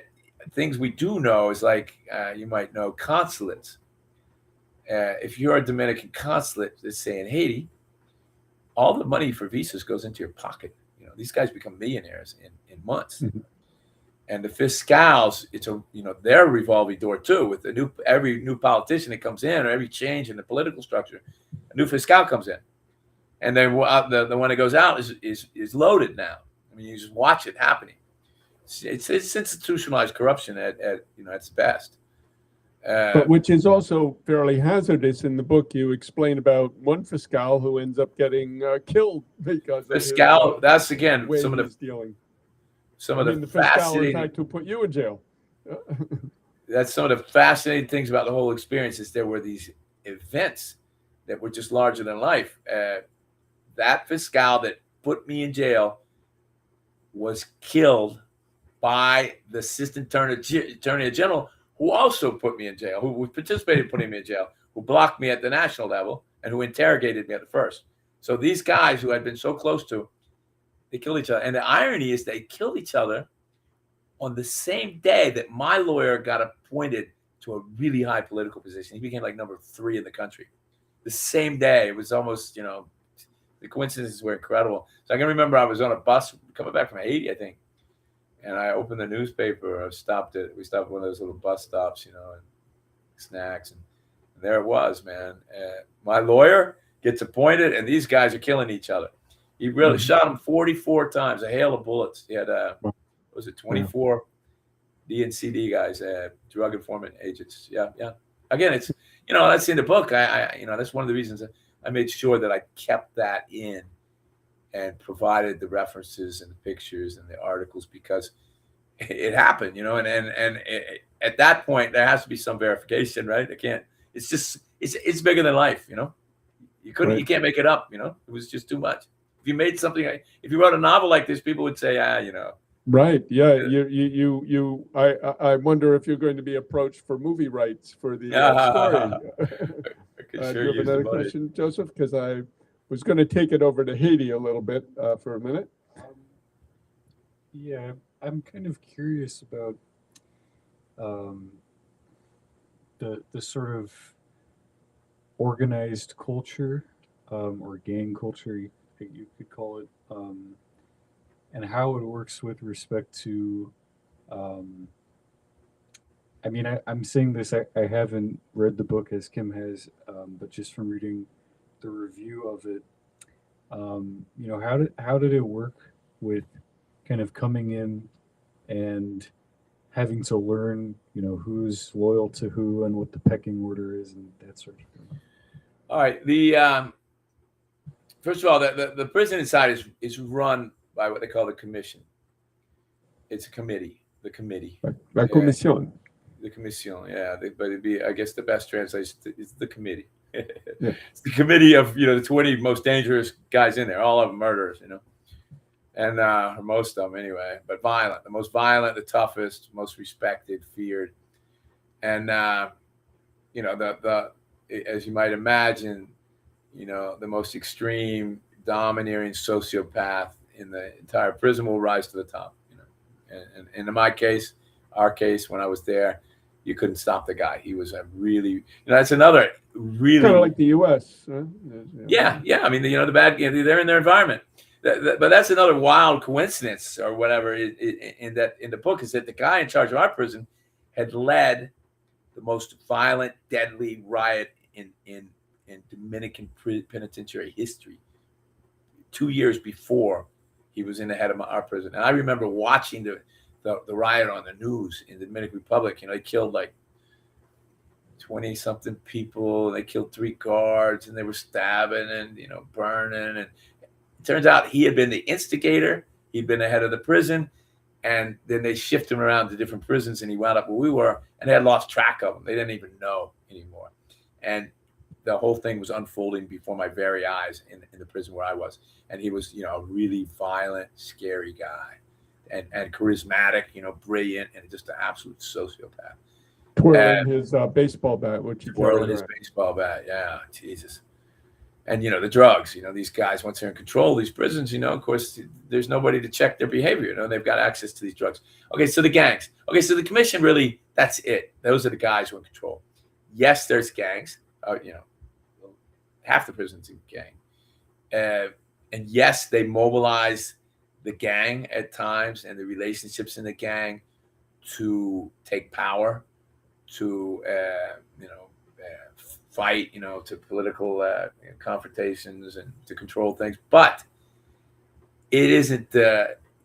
things we do know is like you might know consulates. If you're a Dominican consulate, let's say in Haiti, all the money for visas goes into your pocket. These guys become millionaires in months. Mm-hmm. And the fiscals, it's their revolving door too. With every new politician that comes in, or every change in the political structure, a new fiscal comes in, and then the one that goes out is loaded now. mean, you just watch it happening. It's institutionalized corruption at its best. But which is also fairly hazardous. In the book, you explain about one fiscal who ends up getting killed because fiscal. That's again way some of he's dealing. the fiscal, in fascinating. fact, who put you in jail. That's some of the fascinating things about the whole experience. Is there were these events that were just larger than life. That fiscal that put me in jail was killed by the assistant attorney general, who also put me in jail, who participated in putting me in jail, who blocked me at the national level, and who interrogated me at the first. So these guys who I'd been so close to, they killed each other. And the irony is they killed each other on the same day that my lawyer got appointed to a really high political position. He became like number 3 in the country. The same day. It was almost, the coincidences were incredible. So I can remember I was on a bus coming back from Haiti, I think. And I opened the newspaper. We stopped at one of those little bus stops, and snacks. And there it was, man. My lawyer gets appointed, and these guys are killing each other. He really shot him 44 times, a hail of bullets. He had, 24 DNCD guys, drug informant agents. Yeah. Again, it's, that's in the book. I that's one of the reasons I made sure that I kept that in and provided the references and the pictures and the articles, because it happened, and at that point there has to be some verification, right? It's bigger than life, you can't make it up, it was just too much. If you made something, if you wrote a novel like this, people would say, Right. Yeah. I wonder if you're going to be approached for movie rights for the story. I could Do sure you have use the another money. question, Joseph? Because I was going to take it over to Haiti a little bit for a minute. Yeah, I'm kind of curious about the sort of organized culture or gang culture, you could call it, and how it works with respect to. I'm saying this. I haven't read the book as Kim has, but just from reading the review of it, how did it work with kind of coming in and having to learn, who's loyal to who and what the pecking order is and that sort of thing. All right. The first of all, the prison inside is run by what they call the commission. It's a committee. The committee. La commission. The commission. Yeah, but it'd be, I guess, the best translation is the committee. Yeah. It's the committee of the 20 most dangerous guys in there, all of them murderers, and or most of them anyway, but violent, the most violent, the toughest, most respected, feared, and the as you might imagine, the most extreme, domineering sociopath in the entire prison will rise to the top. And in my case, our case, when I was there, you couldn't stop the guy. He was a really, that's another really kind of like the U.S. Yeah. I mean, the bad, they're in their environment. But that's another wild coincidence or whatever in the book, is that the guy in charge of our prison had led the most violent, deadly riot in Dominican penitentiary history 2 years before he was in the head of our prison. And I remember watching the riot on the news in the Dominican Republic. They killed like 20-something people. They killed 3 guards, and they were stabbing and burning. And it turns out he had been the instigator. He'd been the head of the prison, and then they shifted him around to different prisons, and he wound up where we were, and they had lost track of him. They didn't even know anymore. And the whole thing was unfolding before my very eyes in the prison where I was. And he was, a really violent, scary guy, and charismatic, brilliant, and just an absolute sociopath. Twirling his baseball bat, which he twirling his baseball bat, yeah, Jesus. And the drugs, these guys, once they're in control of these prisons, of course, there's nobody to check their behavior. They've got access to these drugs. Okay, so the gangs. Okay, so the commission really, that's it. Those are the guys who are in control. Yes, there's gangs. Half the prison's in gang. And yes, they mobilize the gang at times and the relationships in the gang to take power, to fight, to political confrontations and to control things. But it isn't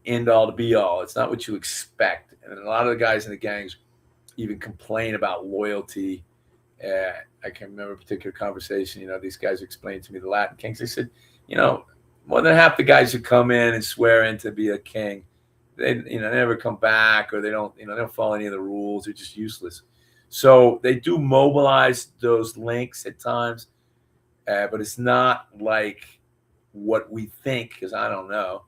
end all to be all. It's not what you expect. And a lot of the guys in the gangs even complain about loyalty. I can remember a particular conversation. These guys explained to me the Latin kings. They said, more than half the guys who come in and swear in to be a king, they never come back, or they don't follow any of the rules. They're just useless. So they do mobilize those links at times, but it's not like what we think, because I don't know.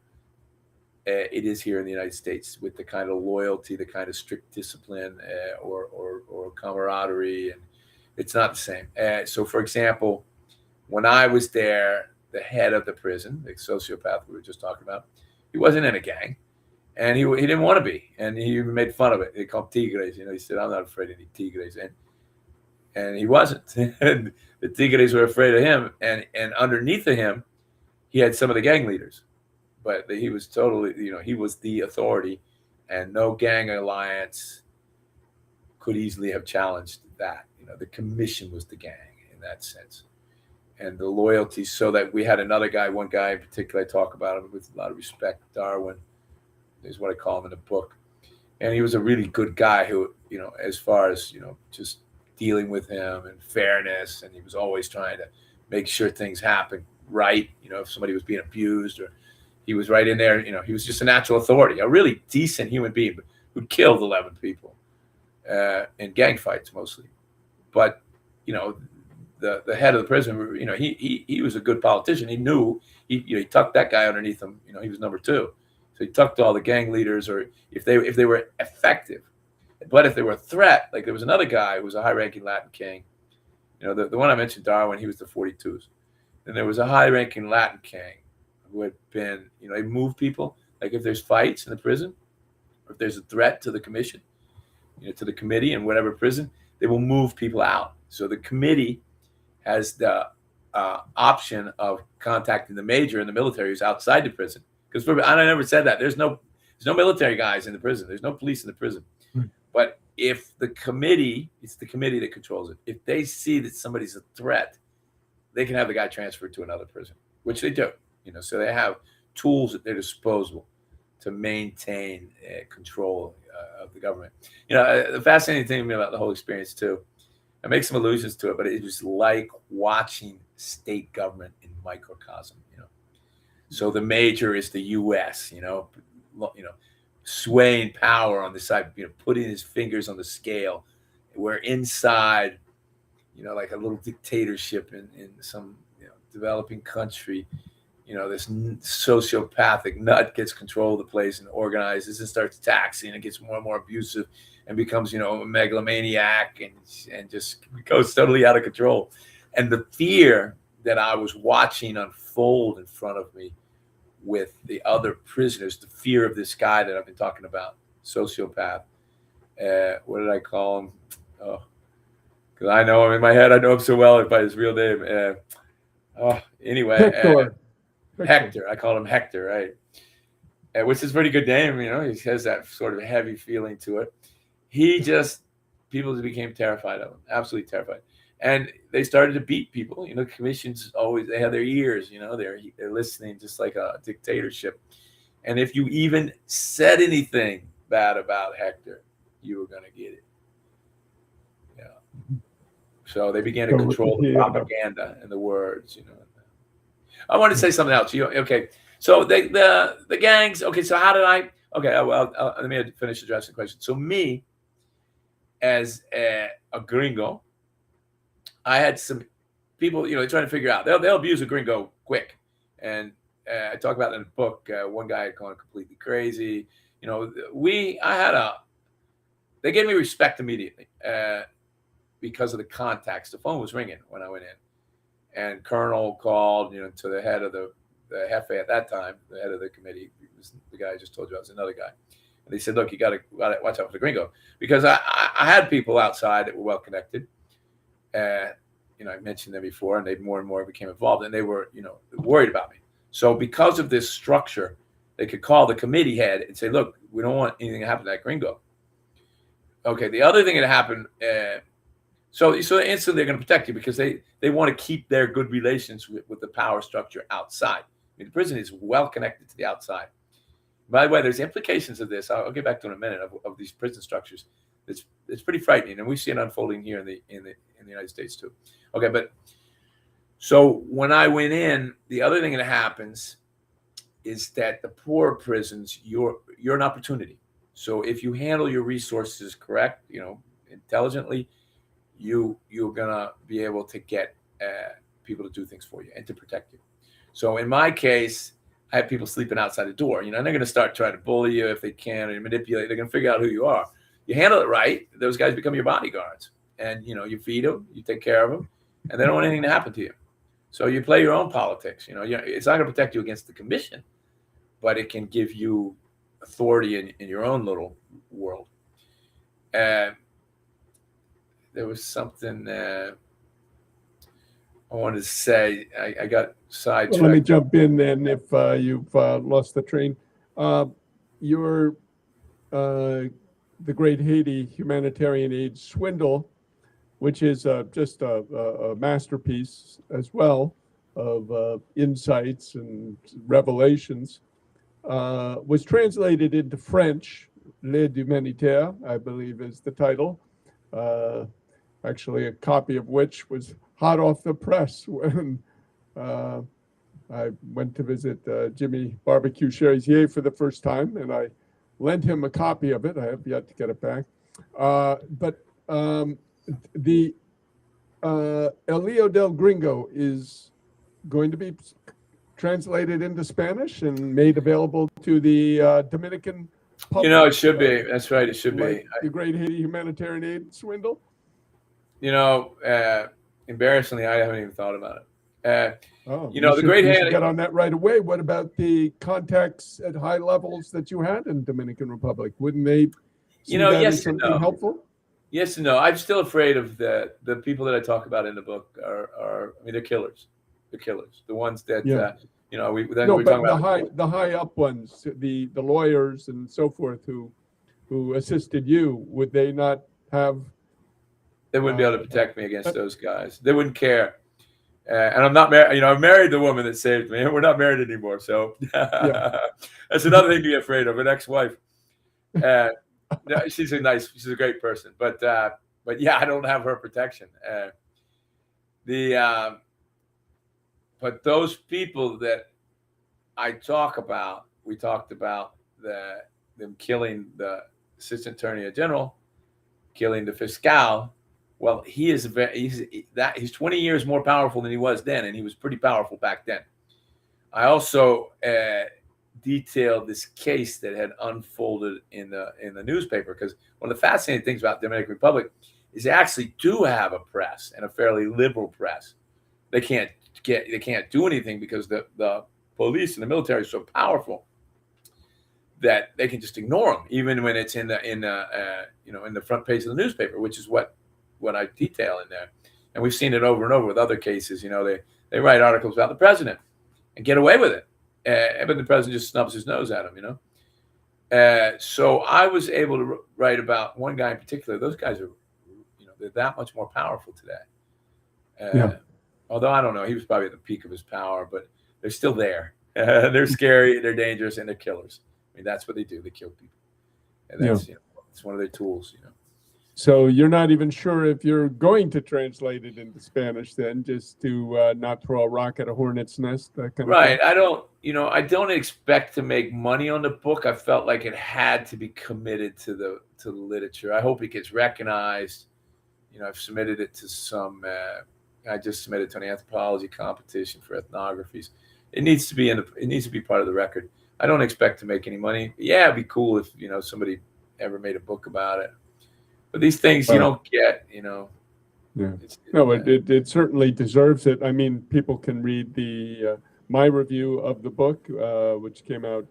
It is here in the United States with the kind of loyalty, the kind of strict discipline, or camaraderie, and it's not the same. So, for example, when I was there, the head of the prison, the sociopath we were just talking about, he wasn't in a gang, and he didn't want to be, and he even made fun of it. They called him tigres. He said, "I'm not afraid of any tigres," and he wasn't. And the tigres were afraid of him, and underneath of him, he had some of the gang leaders. But he was totally, he was the authority, and no gang alliance could easily have challenged that. The commission was the gang in that sense. And the loyalty, so that we had one guy in particular, I talk about him with a lot of respect, Darwin is what I call him in the book. And he was a really good guy who, as far as, just dealing with him and fairness, and he was always trying to make sure things happen right. If somebody was being abused, or he was right in there. He was just a natural authority, a really decent human being who killed 11 people in gang fights mostly. But, the head of the prison, he was a good politician. He knew he tucked that guy underneath him. He was number 2. So he tucked all the gang leaders, or if they were effective. But if they were a threat, like there was another guy who was a high-ranking Latin king. The one I mentioned, Darwin, he was the 42s. And there was a high-ranking Latin king who had been, he moved people. Like if there's fights in the prison, or if there's a threat to the commission, to the committee in whatever prison, they will move people out. So the committee has the option of contacting the major in the military who's outside the prison. Because I never said that. There's no military guys in the prison. There's no police in the prison. But if it's the committee that controls it. If they see that somebody's a threat, they can have the guy transferred to another prison, which they do. So they have tools at their disposal to maintain control of the government. The fascinating thing to me about the whole experience too, I make some allusions to it, but it was like watching state government in microcosm. So the major is the U.S. Swaying power on the side, putting his fingers on the scale. We're inside, like a little dictatorship in some developing country. This sociopathic nut gets control of the place and organizes and starts taxing and gets more and more abusive and becomes, a megalomaniac and just goes totally out of control. And the fear that I was watching unfold in front of me with the other prisoners, the fear of this guy that I've been talking about, sociopath. What did I call him? Oh, because I know him in my head. I know him so well by his real name. Anyway. Hector. I call him Hector, right? Which is a pretty good name. He has that sort of heavy feeling to it. People just became terrified of him, absolutely terrified. And they started to beat people. Commissions they have their ears, they're listening just like a dictatorship. And if you even said anything bad about Hector, you were going to get it. Yeah. So they began to control the propaganda and the words, I want to say something else. Okay. So the gangs. Okay. So how did I? Okay. Well, let me finish addressing the question. So me, as a gringo, I had some people, trying to figure out. They'll abuse a gringo quick, and I talk about it in the book. One guy had gone completely crazy. They gave me respect immediately because of the contacts. The phone was ringing when I went in. And Colonel called, to the head of the Jefe at that time, the head of the committee. It was the guy I just told you I was another guy. And they said, look, you got to watch out for the gringo. Because I had people outside that were well connected. I mentioned them before, and they more and more became involved. And they were, worried about me. So because of this structure, they could call the committee head and say, look, we don't want anything to happen to that gringo. Okay, the other thing that happened... So instantly they're going to protect you because they want to keep their good relations with the power structure outside. The prison is well connected to the outside. By the way, there's implications of this. I'll get back to in a minute of these prison structures. It's pretty frightening, and we see it unfolding here in the United States too. Okay, but so when I went in, the other thing that happens is that the poor prisons, you're an opportunity. So if you handle your resources correct, intelligently, you're gonna be able to get people to do things for you and to protect you. So in my case, I have people sleeping outside the door. And they're going to start trying to bully you if they can and manipulate. They're going to figure out who you are. You handle it right, those guys become your bodyguards. And, you feed them, you take care of them, and they don't want anything to happen to you. So you play your own politics. It's not going to protect you against the commission, but it can give you authority in your own little world. There was something I wanted to say. I got sidetracked. Well, let me jump in then if you've lost the train. You're the Great Haiti Humanitarian Aid Swindle, which is just a masterpiece as well of insights and revelations, was translated into French. L'aide humanitaire, I believe, is the title. Actually, a copy of which was hot off the press when I went to visit Jimmy Barbecue Cherizier for the first time, and I lent him a copy of it. I have yet to get it back. But the El Lío del Gringo is going to be translated into Spanish and made available to the Dominican public. It should be. That's right. It should be. The Great Haiti Humanitarian Aid Swindle. Embarrassingly, I haven't even thought about it. The Great Haiti. Get on that right away. What about the contacts at high levels that you had in Dominican Republic? Wouldn't they? Yes and no. Helpful. Yes and no. I'm still afraid of the people that I talk about in the book are they're killers. They're killers. The ones that we're talking about the high up ones, the lawyers and so forth who assisted you. Would they not have? They wouldn't be able to protect me against those guys. They wouldn't care. And I'm not married. I married the woman that saved me. We're not married anymore. So that's another thing to be afraid of. An ex-wife. She's a great person. But yeah, I don't have her protection. But those people that I talk about, we talked about them killing the assistant attorney general, killing the fiscal. Well, he's 20 years more powerful than he was then, and he was pretty powerful back then. I also detailed this case that had unfolded in the newspaper, because one of the fascinating things about the Dominican Republic is they actually do have a press, and a fairly liberal press. They can't do anything because the police and the military are so powerful that they can just ignore them, even when it's in the front page of the newspaper, which is what I detail in there. And we've seen it over and over with other cases. They write articles about the president and get away with it, but the president just snubs his nose at them. So I was able to write about one guy in particular. Those guys are, they're that much more powerful today. Although I don't know, he was probably at the peak of his power, but they're still there. They're scary, they're dangerous, and they're killers. I mean, that's what they do. They kill people, and that's it's one of their tools. So you're not even sure if you're going to translate it into Spanish, then, just to not throw a rock at a hornet's nest. That kind of thing. I don't expect to make money on the book. I felt like it had to be committed to the literature. I hope it gets recognized. I've submitted it to some. I just submitted to an anthropology competition for ethnographies. It needs to be part of the record. I don't expect to make any money. Yeah, it'd be cool if somebody ever made a book about it. But these things you don't get, Yeah. No, it certainly deserves it. I mean, people can read my review of the book, which came out,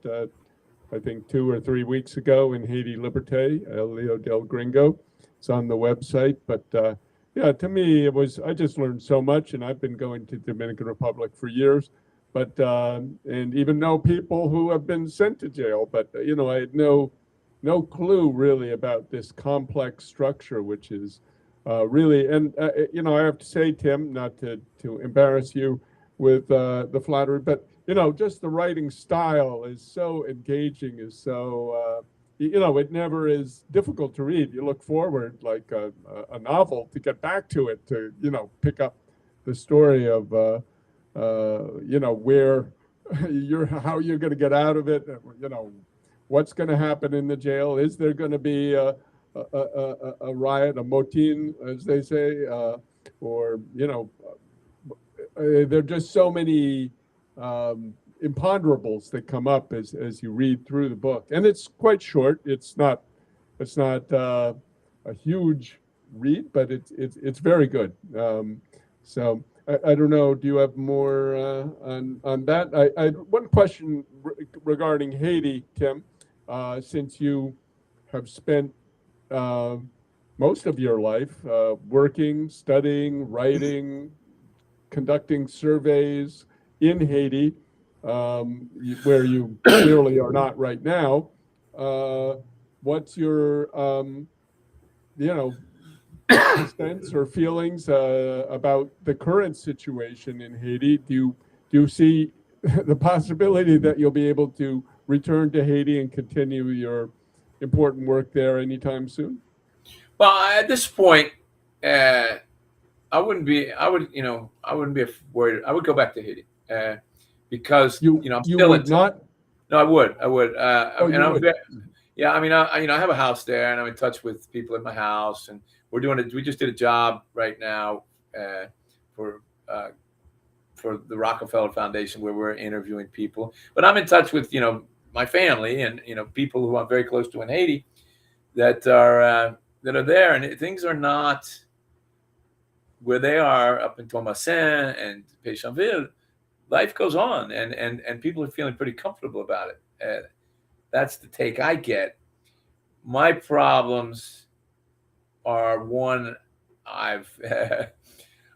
I think, 2 or 3 weeks ago in Haiti Liberté, El Lío del Gringo. It's on the website. But to me, I just learned so much, and I've been going to Dominican Republic for years. But and even know people who have been sent to jail. But I had no clue really about this complex structure, which is really, and I have to say, Tim, not to embarrass you with the flattery, but just the writing style is so engaging, is so, it never is difficult to read. You look forward like a novel to get back to it, to, pick up the story of, where how you're going to get out of it, what's going to happen in the jail. Is there going to be a riot, a motin, as they say, or, there are just so many imponderables that come up as you read through the book, and it's quite short. It's not a huge read, but it's very good. So I don't know. Do you have more on that? I one question regarding Haiti, Kim, since you have spent most of your life working, studying, writing, conducting surveys in Haiti, where you clearly are not right now. What's your, sense or feelings about the current situation in Haiti? Do you see the possibility that you'll be able to return to Haiti and continue your important work there anytime soon? Well, at this point, I wouldn't be worried. I would go back to Haiti because I'm still would not. No, I would. Oh, and you I'm would. yeah. I mean, I have a house there, and I'm in touch with people in my house, and we're doing it. We just did a job right now for the Rockefeller Foundation where we're interviewing people. But I'm in touch with my family and people who I'm very close to in Haiti that are there, and things are not where they are up in Thomasin and Pétionville. Life goes on, and people are feeling pretty comfortable about it. That's the take I get. My problems are one. I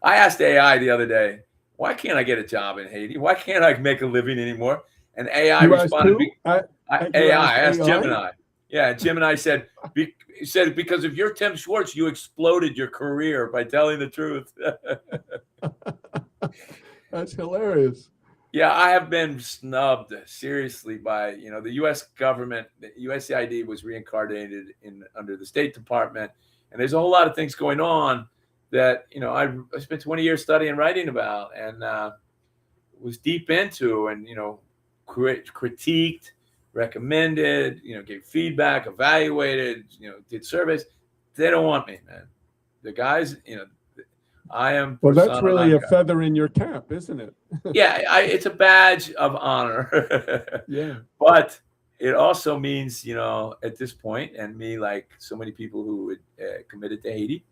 asked AI the other day, why can't I get a job in Haiti? Why can't I make a living anymore? And AI responded. I asked Gemini. Yeah, Gemini said because if you're Tim Schwartz, you exploded your career by telling the truth. That's hilarious. Yeah, I have been snubbed seriously by the U.S. government. The USAID was reincarnated under the State Department, and there's a whole lot of things going on that I spent 20 years studying and writing about, and was deep into, and critiqued, recommended, gave feedback, evaluated, did surveys. They don't want me, man. The guys, I am. Well, that's really a feather in your cap, isn't it? Yeah, it's a badge of honor. Yeah. But it also means, at this point, and me, like so many people who committed to Haiti,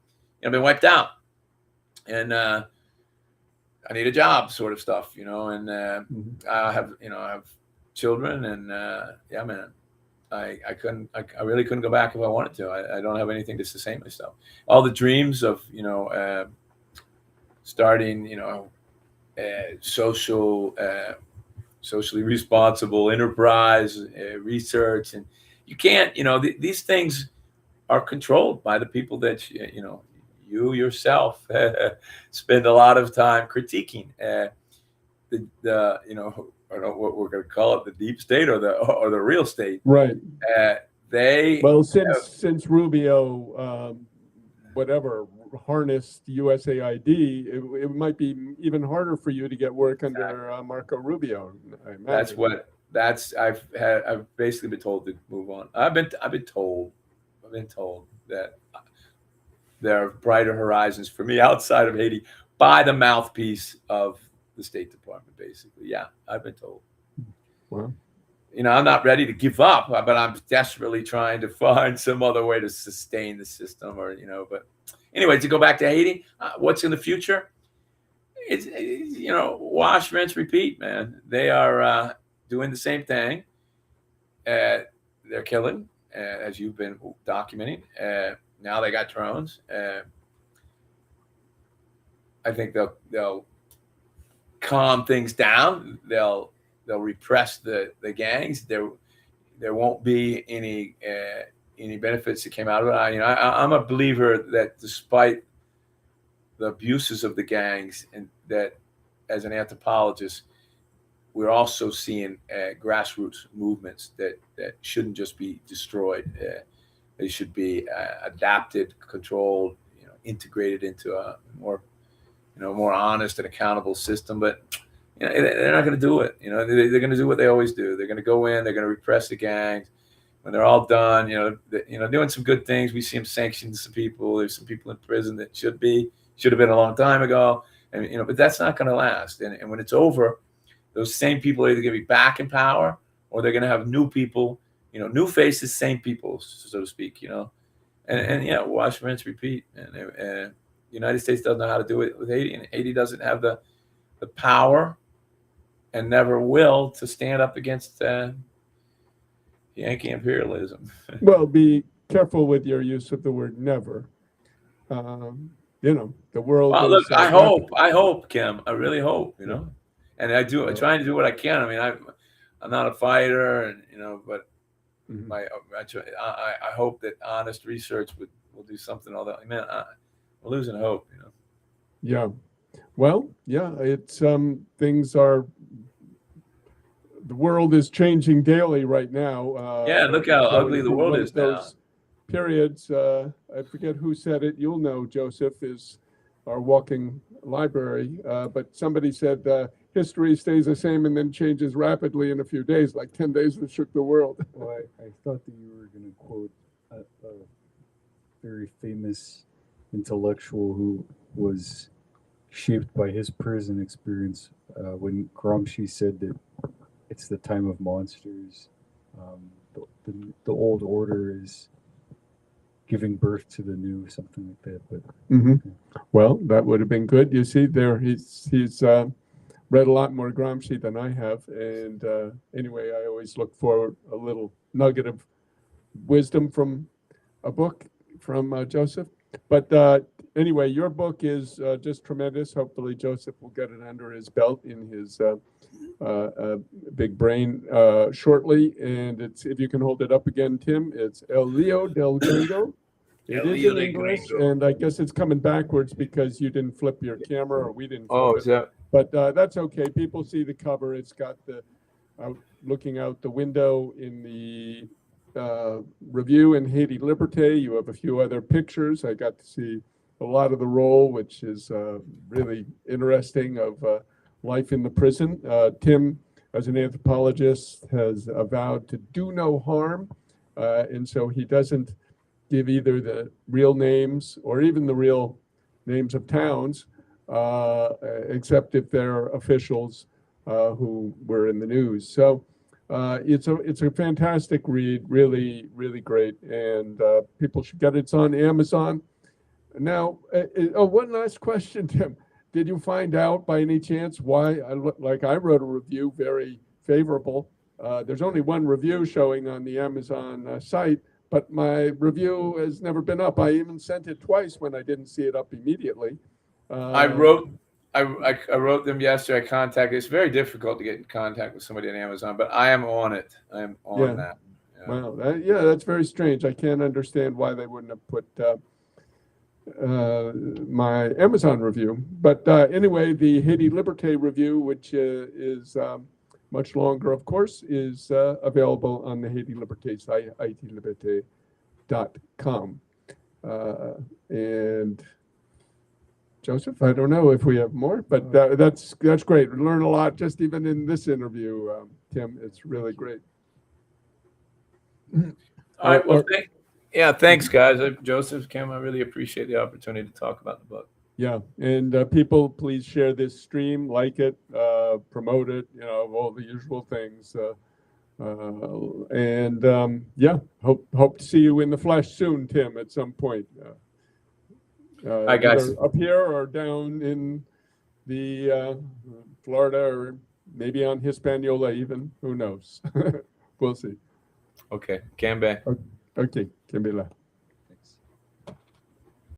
been wiped out, and I need a job, sort of stuff, and I have children, and yeah, man, I really couldn't go back if I wanted to. I don't have anything to sustain myself. All the dreams of starting socially responsible enterprise research, and you can't these things are controlled by the people that you yourself spend a lot of time critiquing. The I don't know what we're going to call it, the deep state or the real state. Right. Since Rubio, harnessed USAID, it might be even harder for you to get work under Marco Rubio. I imagine. I've basically been told to move on. I've been told that there are brighter horizons for me outside of Haiti by the mouthpiece of the State Department, basically. Yeah, I've been told. Well, I'm not ready to give up, but I'm desperately trying to find some other way to sustain the system, but anyway, to go back to Haiti, what's in the future? It's wash, rinse, repeat, man. They are doing the same thing. They're killing, as you've been documenting. Now they got drones. I think they'll calm things down. They'll repress the gangs. There won't be any benefits that came out of it. I'm a believer that despite the abuses of the gangs, and that as an anthropologist, we're also seeing grassroots movements that shouldn't just be destroyed. They should be adapted, controlled, integrated into a more honest and accountable system. But they're not going to do it. They're going to do what they always do. They're going to go in. They're going to repress the gangs. When they're all done, doing some good things. We see them sanction some people. There's some people in prison that should have been a long time ago. And but that's not going to last. And when it's over, those same people are either going to be back in power, or they're going to have new people, new faces, same people, so to speak. And wash, rinse, repeat. And the United States doesn't know how to do it with Haiti, and Haiti doesn't have the power, and never will, to stand up against Yankee imperialism. Well, be careful with your use of the word never. The world. Well, look, I hope, Kim. I really hope, and I do. I try to do what I can. I mean, I'm not a fighter, and but I hope that honest research will do something. Although, man, I'm losing hope. Yeah. Well, yeah. It's things are. The world is changing daily right now. Look how ugly the world is now. Those periods. I forget who said it. You'll know. Joseph is our walking library. But somebody said history stays the same and then changes rapidly in a few days, like 10 days that shook the world. Well, I thought that you were going to quote a very famous intellectual who was shaped by his prison experience when Gramsci said that it's the time of monsters. The old order is giving birth to the new, something like that. But Well, that would have been good. You see, there he's read a lot more Gramsci than I have, and anyway, I always look for a little nugget of wisdom from a book from Joseph. But anyway, your book is just tremendous. Hopefully, Joseph will get it under his belt in his big brain shortly. And if you can hold it up again, Tim, it's El Lío del Gringo. It is in English, and I guess it's coming backwards because you didn't flip your camera, or we didn't flip it. Is that? But that's okay. People see the cover. It's got the looking out the window in the review in Haiti Liberté. You have a few other pictures. I got to see a lot of the role, which is really interesting, of life in the prison. Tim, as an anthropologist, has vowed to do no harm, and so he doesn't give either the real names or even the real names of towns, except if they're officials who were in the news. So it's a fantastic read, really, really great, and people should get it. It's on Amazon. Now, one last question, Tim. Did you find out by any chance why I wrote a review very favorable? There's only one review showing on the Amazon site, but my review has never been up. I even sent it twice when I didn't see it up immediately. I wrote them yesterday. I contacted. It's very difficult to get in contact with somebody on Amazon, but I am on it. I am on that. Yeah. Wow. That's very strange. I can't understand why they wouldn't have put my Amazon review. But anyway, the Haiti Liberté review, which is much longer, of course, is available on the Haiti Liberté site, haitiliberté.com. And Joseph, I don't know if we have more, but that's great. We learn a lot just even in this interview, Tim. It's really great. All right. Well, thanks, guys. Joseph, Kim, I really appreciate the opportunity to talk about the book. Yeah, and people, please share this stream, like it, promote it, all the usual things. Hope to see you in the flesh soon, Tim, at some point. Hi, guys. Up here or down in the Florida, or maybe on Hispaniola even. Who knows? We'll see. Okay. Cambe. Okay, Cambela.